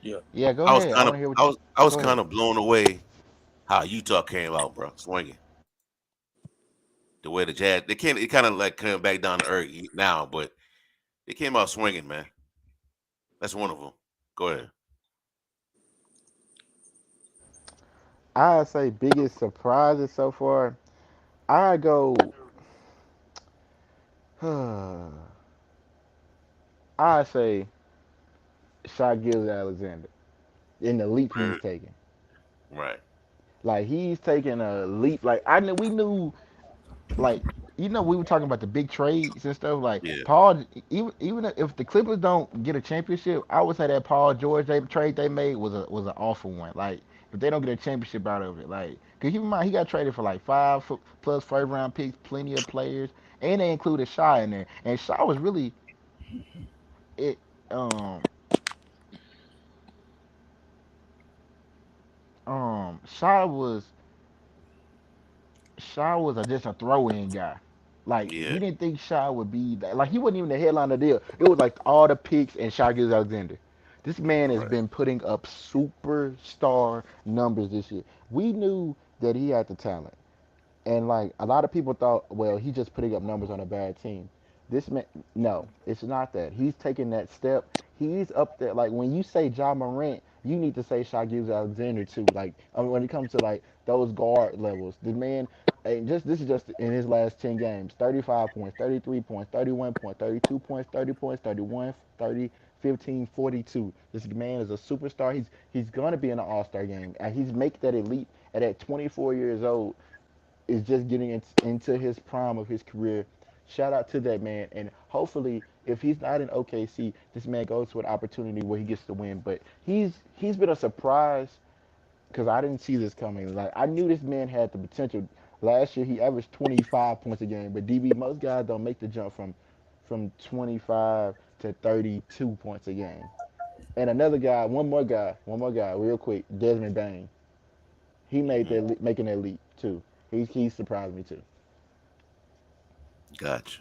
Yeah. Yeah, go I was ahead. I kind want of to hear what I you. was I was Go kind ahead. of blown away how Utah came out, bro, swinging. The way the Jazz they can't it kind of like came back down to earth now, but they came out swinging, man. That's one of them. Go ahead. I say biggest surprises so far. I go. I say Shot Gills Alexander in the leap he's Right. taking. Right. Like he's taking a leap. Like I knew we knew like we were talking about the big trades and stuff. Like Yeah. Paul, even if the Clippers don't get a championship, I would say that Paul George trade they made was an awful one. Like if they don't get a championship out of it, like cause keep in mind he got traded for like plus first round picks, plenty of players, and they included Shaw in there. And Shaw was really it. Um, Shaw was just a throw-in guy. Like Yeah. we didn't think Shaw would be that. Like he wasn't even the headline of the deal. It was like all the picks and Shaw Gilgeous Alexander. This man has Right. been putting up superstar numbers this year. We knew that he had the talent. And like a lot of people thought, well, he's just putting up numbers on a bad team. This man, no, it's not that. He's taking that step. He's up there. Like when you say Ja Morant, you need to say Shai Alexander too. Like when it comes to like those guard levels, the man, and just this is just in his last 10 games: 35 points, 33 points, 31 points, 32 points, 30 points, 31, 30, 15, 42. This man is a superstar. He's gonna be in an All Star game, and he's make that elite at 24 years old is just getting into his prime of his career. Shout out to that man, and hopefully, if he's not in OKC, this man goes to an opportunity where he gets to win. But he's been a surprise because I didn't see this coming. Like I knew this man had the potential. Last year he averaged 25 points a game, but DB most guys don't make the jump from 25 to 32 points a game. And another guy, one more guy, real quick, Desmond Bain. He made Hmm. that making that leap too. He surprised me too. Gotcha.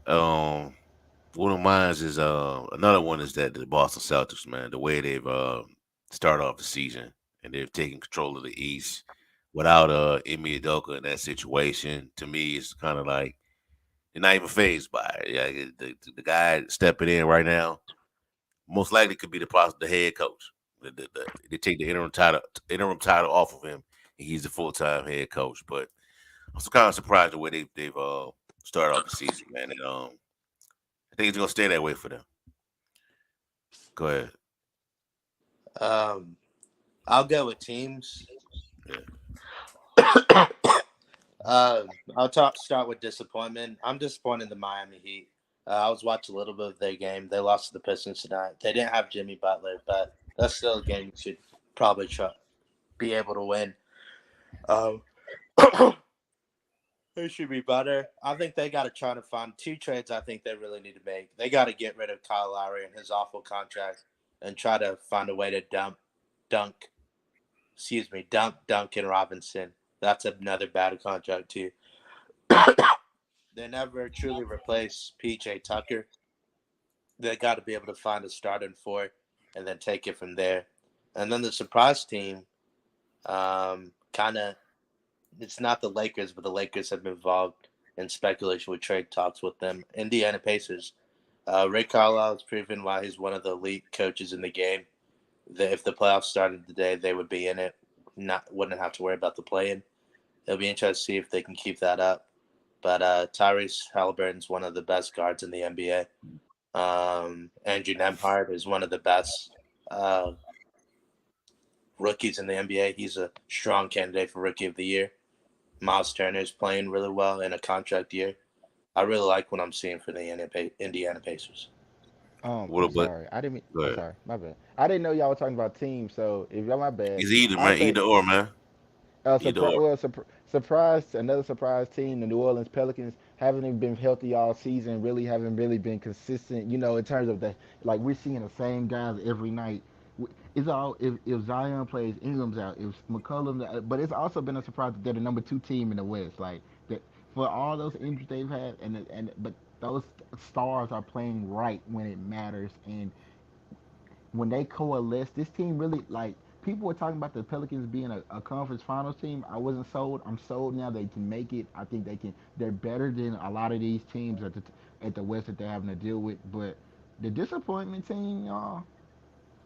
Um, one of mine is another one is that the Boston Celtics, man, the way they've started off the season and they've taken control of the East without Emi Udoka in that situation. To me, it's kind of like they're not even phased by it. Yeah, the guy stepping in right now most likely could be the head coach. They take the interim title off of him, and he's the full time head coach. But I'm so kind of surprised the way they've started off the season, man. And I think it's gonna stay that way for them. Go ahead. Um, I'll go with teams. Yeah. Start with disappointment. I'm disappointed in the Miami Heat. I was watching a little bit of their game. They lost to the Pistons tonight. They didn't have Jimmy Butler, but that's still a game you should probably be able to win. Um, Who should be better? I think they got to try to find two trades. I think they really need to make. They got to get rid of Kyle Lowry and his awful contract, and try to find a way to dunk. Dump Duncan Robinson. That's another bad contract too. They never truly replaced PJ Tucker. They got to be able to find a starting four, and then take it from there. And then the surprise team, kind of, it's not the Lakers, but the Lakers have been involved in speculation with trade talks with them. Indiana Pacers. Ray Carlisle has proven why he's one of the elite coaches in the game. That if the playoffs started today, they would be in it. Wouldn't have to worry about the play-in. It'll be interesting to see if they can keep that up. But Tyrese Halliburton's one of the best guards in the NBA. Andrew Nemhard is one of the best rookies in the NBA. He's a strong candidate for Rookie of the Year. Miles Turner's playing really well in a contract year. I really like what I'm seeing for the Indiana Pacers. What I'm about sorry. I didn't mean. go I'm ahead. sorry. My bad. I didn't know y'all were talking about teams. So if y'all my bad, It's either I'll man, say either or man. Either surprise. or. Well, surprise. Another surprise team. The New Orleans Pelicans haven't even been healthy all season. Really haven't really been consistent. You know, in terms of the like we're seeing the same guys every night. It's all if Zion plays, Ingram's out. If McCollum's out, but it's also been a surprise that they're the number two team in the West. Like that for all those injuries they've had, and but those stars are playing right when it matters, and when they coalesce, this team really like people were talking about the Pelicans being a conference finals team. I wasn't sold. I'm sold now. They can make it. I think they can. They're better than a lot of these teams at the West that they're having to deal with. But the disappointment team, y'all,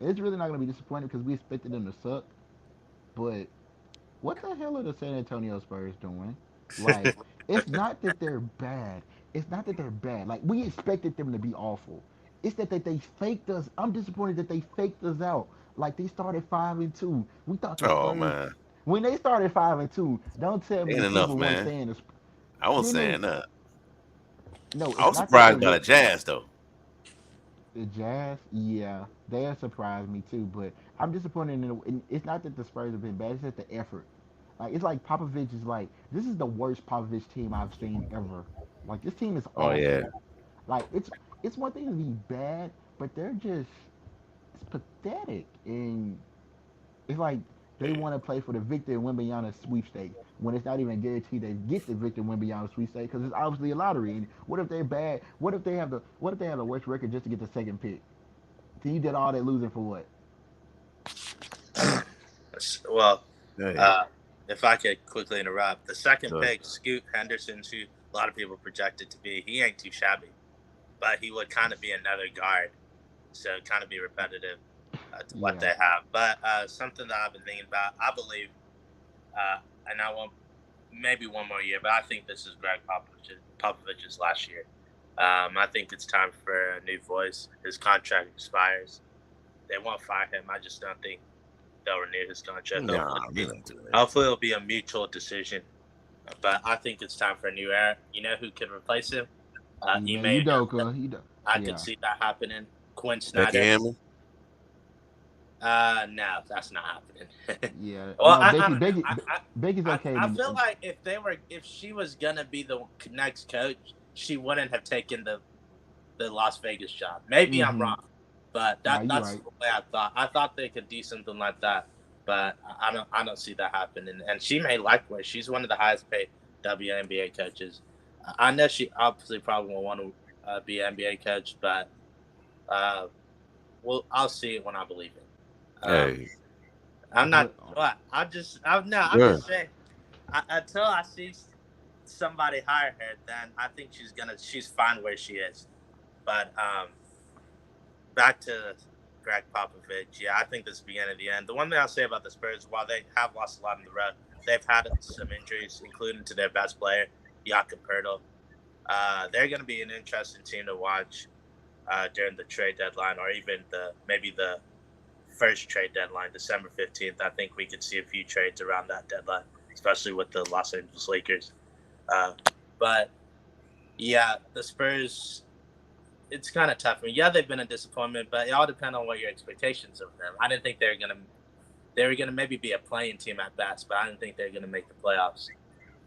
it's really not going to be disappointed because we expected them to suck. But what the hell are the San Antonio Spurs doing? Like, it's not that they're bad. It's not that they're bad. Like, we expected them to be awful. It's that they faked us. I'm disappointed that they faked us out. Like, they started 5-2. We thought the Oh Spurs, man. when they started 5-2, don't tell Ain't me enough, people weren't man. saying this. I wasn't Didn't they? saying that. No, I it's was not that surprised they by the were. Jazz though. The Jazz, yeah, they have surprised me too. But I'm disappointed it's not that the Spurs have been bad; it's that the effort. Like it's like Popovich is like this is the worst Popovich team I've seen ever. Like this team is Oh yeah. awful. Like it's one thing to be bad, but they're just it's pathetic and it's like they want to play for the Victor Wembanyama sweepstakes when it's not even guaranteed they get the Victor Wembanyama sweepstakes because it's obviously a lottery. And what if they're bad? What if they have the worst record just to get the second pick? Then you did all that losing for what? Well, Hey. uh, if I could quickly interrupt, the second Good. pick, Scoot Henderson, who a lot of people projected to be, he ain't too shabby, but he would kind of be another guard, so kind of be repetitive to what Yeah. they have. But something that I've been thinking about, I believe, and I won't maybe one more year, but I think this is Greg Popovich's last year. I think it's time for a new voice. His contract expires. They won't fire him. I just don't think they'll renew his contract. Nah, they don't do that. Hopefully it'll be a mutual decision. But I think it's time for a new era. You know who could replace him? Ime Ime. Udoka. I could Yeah. see that happening. Quinn Becky Snyder. Hammond. No, that's not happening. Yeah. Well, No, Becky's okay. I feel like if she was gonna be the next coach, she wouldn't have taken the Las Vegas job. Maybe I'm Mm-hmm. wrong, but Nah, you that's right. the way I thought. I thought they could do something like that, but I don't see that happening. And she may like where she's one of the highest paid WNBA coaches. I know she obviously probably won't want to be an NBA coach, but uh, well, I'll see it when I believe it. Hey. I'm not. But What? I'm Good. just saying. Until I see somebody hire her, then I think she's fine where she is. But back to Greg Popovich. Yeah, I think this is the beginning of the end. The one thing I'll say about the Spurs, while they have lost a lot on the road, they've had some injuries, including to their best player, Jakob Poeltl. They're going to be an interesting team to watch during the trade deadline, or even maybe the first trade deadline, December 15th. I think we could see a few trades around that deadline, especially with the Los Angeles Lakers. But yeah, the Spurs, it's kind of tough. I mean, yeah, they've been a disappointment, but it all depends on what your expectations of them. I didn't think they were gonna maybe be a playing team at best, but I didn't think they were gonna make the playoffs.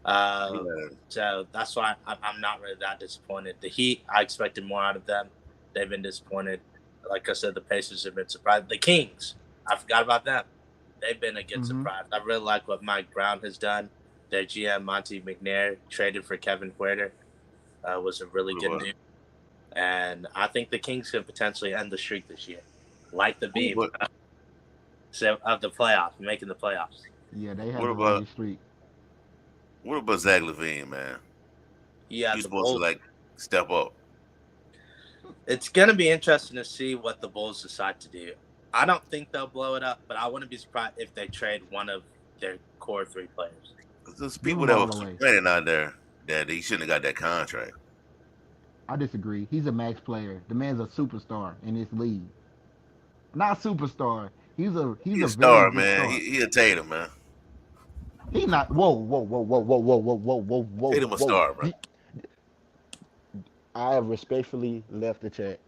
Yeah. So that's why I'm not really that disappointed. The Heat, I expected more out of them. They've been disappointed. Like I said, the Pacers have been surprised. The Kings, I forgot about them. They've been a good mm-hmm. surprise. I really like what Mike Brown has done. Their GM, Monty McNair, traded for Kevin Huerter, was a really good What move. And I think the Kings can potentially end the streak this year, like the Beam about so of the playoffs, making the playoffs. Yeah, they have what the about longest streak. what about Zach LaVine, man? Yeah, He's the supposed to Bulls. like step up. It's gonna be interesting to see what the Bulls decide to do. I don't think they'll blow it up, but I wouldn't be surprised if they trade one of their core three players. 'Cause there's Give people them that all were away. complaining out there that he shouldn't have got that contract. I disagree. He's a max player. The man's a superstar in this league. Not superstar. He's a He a very star, good man. star. He a Tatum, man. He not. Whoa, whoa, whoa, whoa, whoa, whoa, whoa, whoa, whoa, whoa, Tatum a whoa. star, bro. I have respectfully left the chat.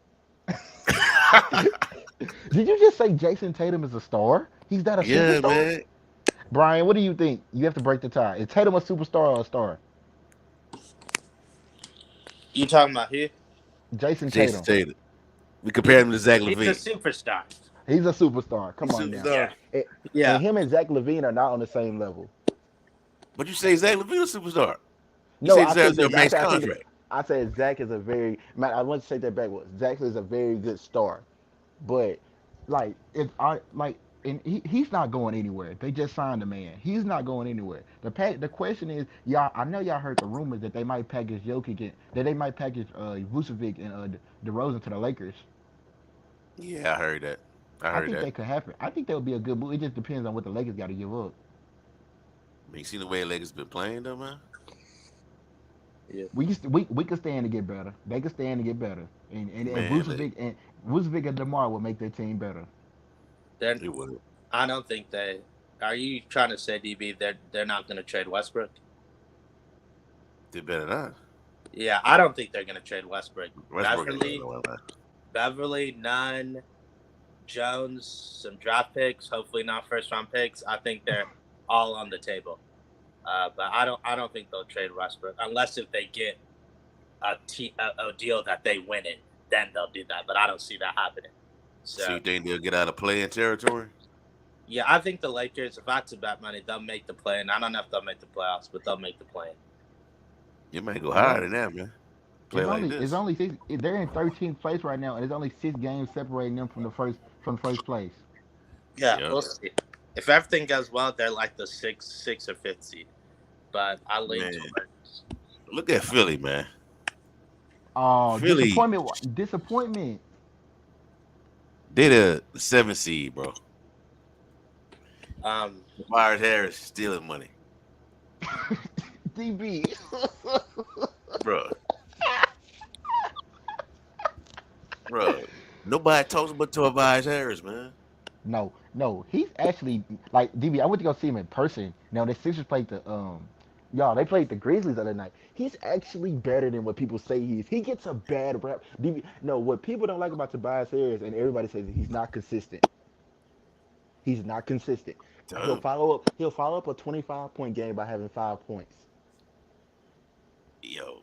Did you just say Jason Tatum is a star? He's not a Yeah, superstar? man. Brian, what do you think? You have to break the tie. Is Tatum a superstar or a star? You talking about who? Jason Jason Tatum. Tatum. We compare He's him to Zach he's a Levine. superstar. He's a superstar. Come He's a on now. superstar. Yeah, And, yeah. and him and Zach Levine are not on the same level. But you say Zach Levine a superstar. You No, say I deserves said a that. max contract. I said Zach is a very. Man, I want to say that backwards. Zach is a very good star, but like if I like, and he's not going anywhere. They just signed the man. He's not going anywhere. The question is, y'all. I know y'all heard the rumors that they might package Jokic, that they might package Vucevic and DeRozan to the Lakers. Yeah, I heard that. I I heard think that. that could happen. I think that would be a good move. It just depends on what the Lakers got to give up. I mean, you seen the way Lakers been playing though, man. Yeah. We could stand to get better. They could stand to get better, and Man, like, Vucevic and Demar will make their team better. Then it would. I don't think they. Are you trying to say, DB, they're not going to trade Westbrook? They better not. Yeah, I don't think they're going to trade Westbrook. Westbrook ain't going Beverly, nowhere, man. Nunn, Jones, some draft picks. Hopefully not first round picks. I think they're all on the table. But I don't think they'll trade Westbrook unless if they get a deal that they win it. Then they'll do that. But I don't see that happening. So So you think they'll get out of playing territory? yeah, I think the Lakers, if I had to bet money, they'll make the play. And I don't know if they'll make the playoffs, but they'll make the play. You might go It's higher only than that, man. Play it's like only it's this. only six. They're in 13th place right now, and there's only 6 games separating them from first place. Yeah, Yep. we'll see. If everything goes well, they're like the sixth or fifth seed. But I lean Man, towards. look at Philly, man. Oh, Philly, disappointment. they the 7th seed, bro. Um, Myers Harris stealing money, DB. bro. Bro, nobody talks about Tobias Harris, man. No, he's actually like DB. I went to go see him in person. Now the Sixers played y'all. They played the Grizzlies the other night. He's actually better than what people say he is. He gets a bad rap. DB. No, what people don't like about Tobias Harris, and everybody says he's not consistent. He's not consistent. Damn. He'll follow up a 25-point game by having 5 points. Yo,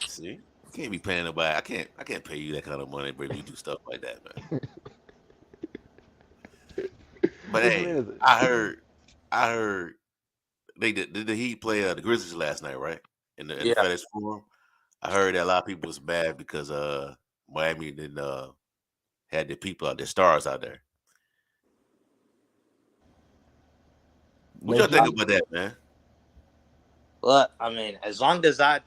see, you can't be paying nobody. I can't pay you that kind of money, bro. If you do stuff like that, man. But This hey, man is I heard they did the Heat play the Grizzlies last night, right? In the yeah. FedEx Forum. I heard that a lot of people was mad because Miami didn't had their people out, their stars out there. What y'all think legit. about that, man? Well, I mean, as long as I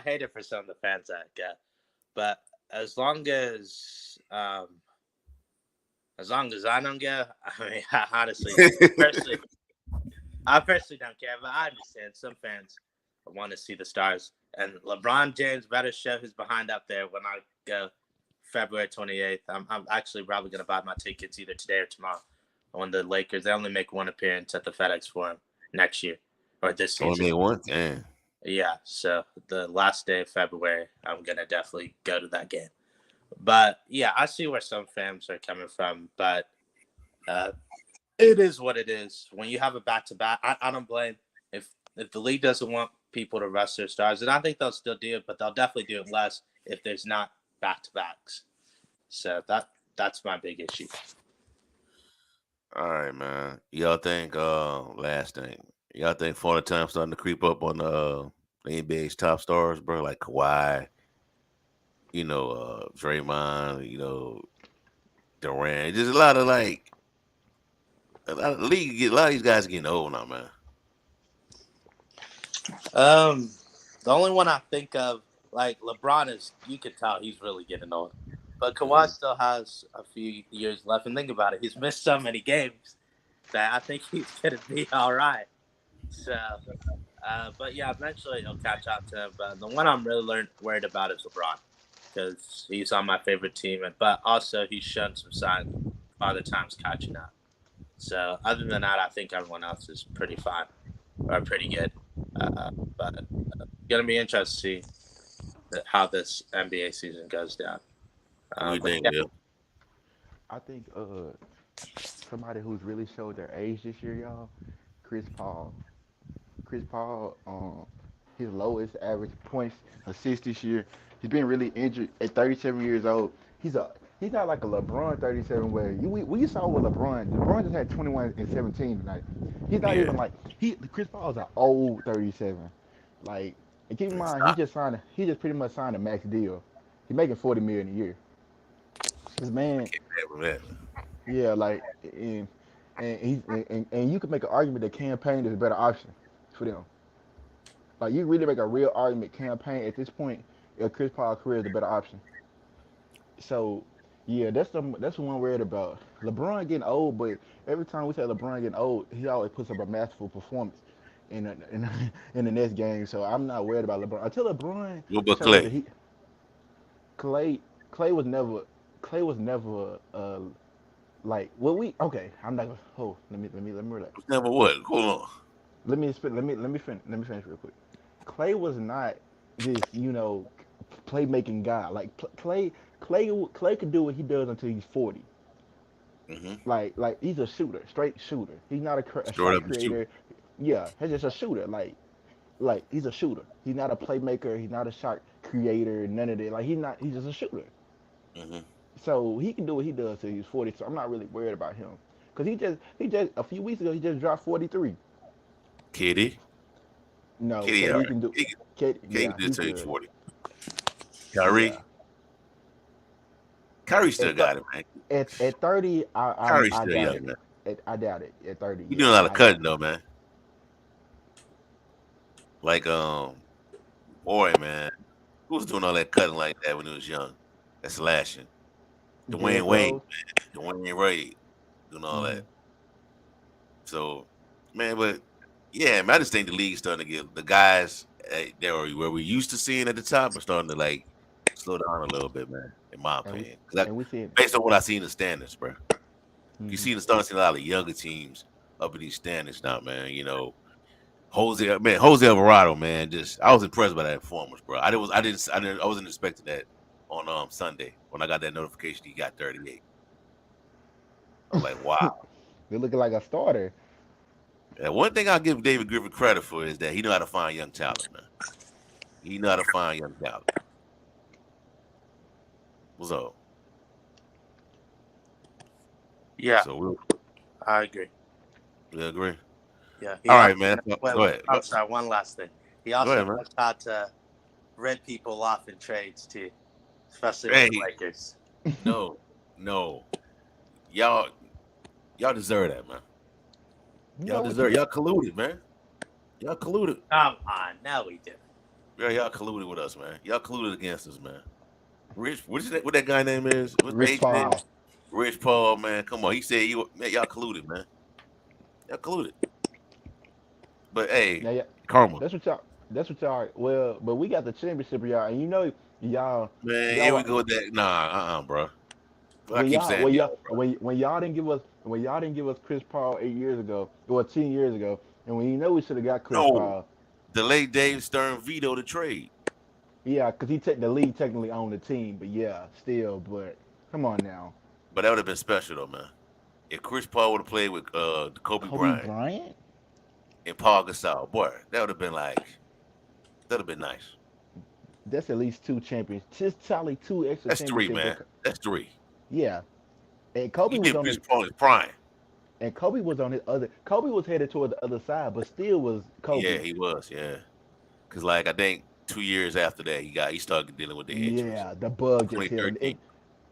hate it for some of the fans that get, but as long as I don't get, I mean, honestly, personally, I personally don't care. But I understand some fans want to see the stars, and LeBron James better show his behind up there when I go February 28th. I'm actually probably gonna buy my tickets either today or tomorrow. When the Lakers, they only make one appearance at the FedEx Forum next year or this Only season. made one. Damn. Yeah, so the last day of February, I'm gonna definitely go to that game. But yeah, I see where some fans are coming from, but uh, it is what it is. When you have a back to back, I don't blame if the league doesn't want people to rest their stars, and I think they'll still do it, but they'll definitely do it less if there's not back to backs. So that's my big issue. All right, man. Y'all think last thing. Y'all think Florida time starting to creep up on the NBA's top stars, bro? Like Kawhi, Draymond, Durant. Just a lot of a lot of these guys getting old now, man. The only one I think of, like LeBron, is you can tell he's really getting old, but Kawhi Mhm. still has a few years left. And think about it, he's missed so many games that I think he's gonna be all right. So, but yeah, eventually he'll catch up to him. But the one I'm really worried about is LeBron because he's on my favorite team, but also he's shown some signs Father Time's catching up. So, other than that, I think everyone else is pretty fine. are pretty good. But gonna be interesting to see how this NBA season goes down. What do you But think, yeah, Will? I think somebody who's really showed their age this year, y'all, Chris Paul. Chris Paul, his lowest average points assists this year. He's been really injured at 37 years old. He's a he's not like a LeBron 37 where we saw with LeBron. LeBron just had 21 and 17 tonight. He's not Yeah. even like Chris Paul is an old 37. Like, and keep in mind Stop. he just pretty much signed a max deal. He's making 40 million a year. This I man, can't believe that. yeah, like and you could make an argument that campaign is a better option for them. Like, you really make a real argument campaign at this point. Chris Paul's career is the better option. So yeah, that's the one worried about. LeBron getting old, but every time we say LeBron getting old, he always puts up a masterful performance in the next game. So I'm not worried about LeBron until LeBron What about shows that Clay? he Clay Clay was never like what we okay. I'm not gonna hold. Let me relax. It's never what? Hold on. Let me finish real quick. Clay was not this, playmaking guy. Like Clay could do what he does until he's 40. Mm-hmm. Like he's a shooter, straight shooter. He's not a Straight shot up and shoot. creator. Yeah, he's just a shooter. Like he's a shooter. He's not a playmaker. He's not a shot creator. None of that. Like he's not. He's just a shooter. Mm-hmm. So he can do what he does till he's 40. So I'm not really worried about him. Cause he just a few weeks ago he just dropped 43. Kitty. No, Kitty, all KD right. can do. Kitty Yeah, did he's tell you good. 40. Yeah. Kyrie. Kyrie still At th- got it, man. at 30, Kyrie's I still doubt young, it. man. I doubt it. At 30, You yeah, doing a lot of I doubt cutting it. though, man. Like boy, man. Who was doing all that cutting like that when he was young? That slashing. Dwayne Derrick Wade, Rose. man. Dwayne Wade doing all Hmm. that. So, man, but yeah, man, I just think the league's starting to get the guys that were where we used to seeing at the top are starting to like slow down a little bit, man. In my And we opinion, because and we see it. based on what I see in the standards, bro, you Hmm. see the starting to see a lot of younger teams up in these standards now, man. Jose Alvarado, man. Just I was impressed by that performance, bro. I wasn't expecting that on Sunday when I got that notification he got 38. I was like, wow. They're looking like a starter. And one thing I'll give David Griffin credit for is that he know how to find young talent, man. He know how to find young talent. So, yeah, so I agree. we agree. Yeah, he All also right, man. wait, Go wait, ahead. I'm sorry. One last thing. He Go also ahead, man. knows how to rip people off in trades too, especially with Hey, the Lakers. no, no, y'all, y'all deserve that, man. No, we can't. Y'all colluded, man. Y'all colluded. Come on, now we do. Yeah, y'all colluded with us, man. Y'all colluded against us, man. Rich, what that guy name is? What's the Rich agent name? Paul. Rich Paul, man. Come on, he said y'all colluded, man. Y'all colluded. But hey, Yeah, yeah. karma, That's what y'all. That's what y'all. Well, but we got the championship, y'all, and y'all, man. Here we y'all, go with that. Nah, bro. But I when keep y'all, saying when y'all, y'all, bro. when y'all didn't give us Chris Paul 8 years ago, or 10 years ago, and when we should have got Chris No, Paul, the late Dave Stern vetoed the trade. yeah, because he took the lead technically on the team, but yeah, still, but come on now, But that would have been special though, man. If Chris Paul would have played with Kobe Kobe Bryant Bryant, and Paul Gasol, boy, that would have been nice. that's at least two champions, just tally two extra That's three, championships. man. That's three. Yeah, and You give Chris Paul his prime. Kobe was on his other. Kobe was headed toward the other side, but still was Yeah, Kobe. he was. Yeah, because like I think 2 years after that, he started dealing with the injuries. Yeah, the bug just hit him. 2013.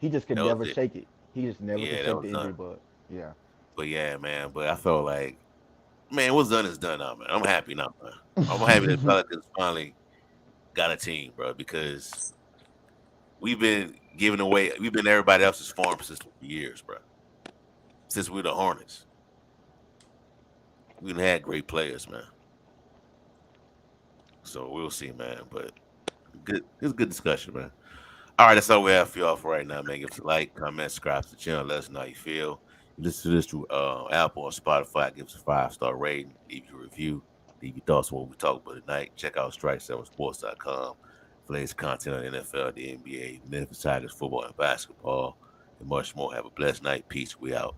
He just could That was never it. shake it. He just never could Yeah, that shake was the done. injury bug. Yeah. But yeah, man. But I felt like, man, what's done is done now, man. I'm happy now, man. I'm happy that Pelicans finally got a team, bro, because we've been everybody else's farm system for years, bro. Since we're the Hornets, we've had great players, man. So we'll see, man. But it's a good discussion, man. All right, that's all we have for y'all for right now, man. Give us a like, comment, subscribe to the channel. Let us know how you feel. You listen to this through Apple or Spotify. Give us a 5-star rating. Leave your review. Leave your thoughts on what we talk about tonight. Check out strike7sports.com for latest content on the NFL, the NBA, Memphis Tigers football and basketball, and much more. Have a blessed night. Peace. We out.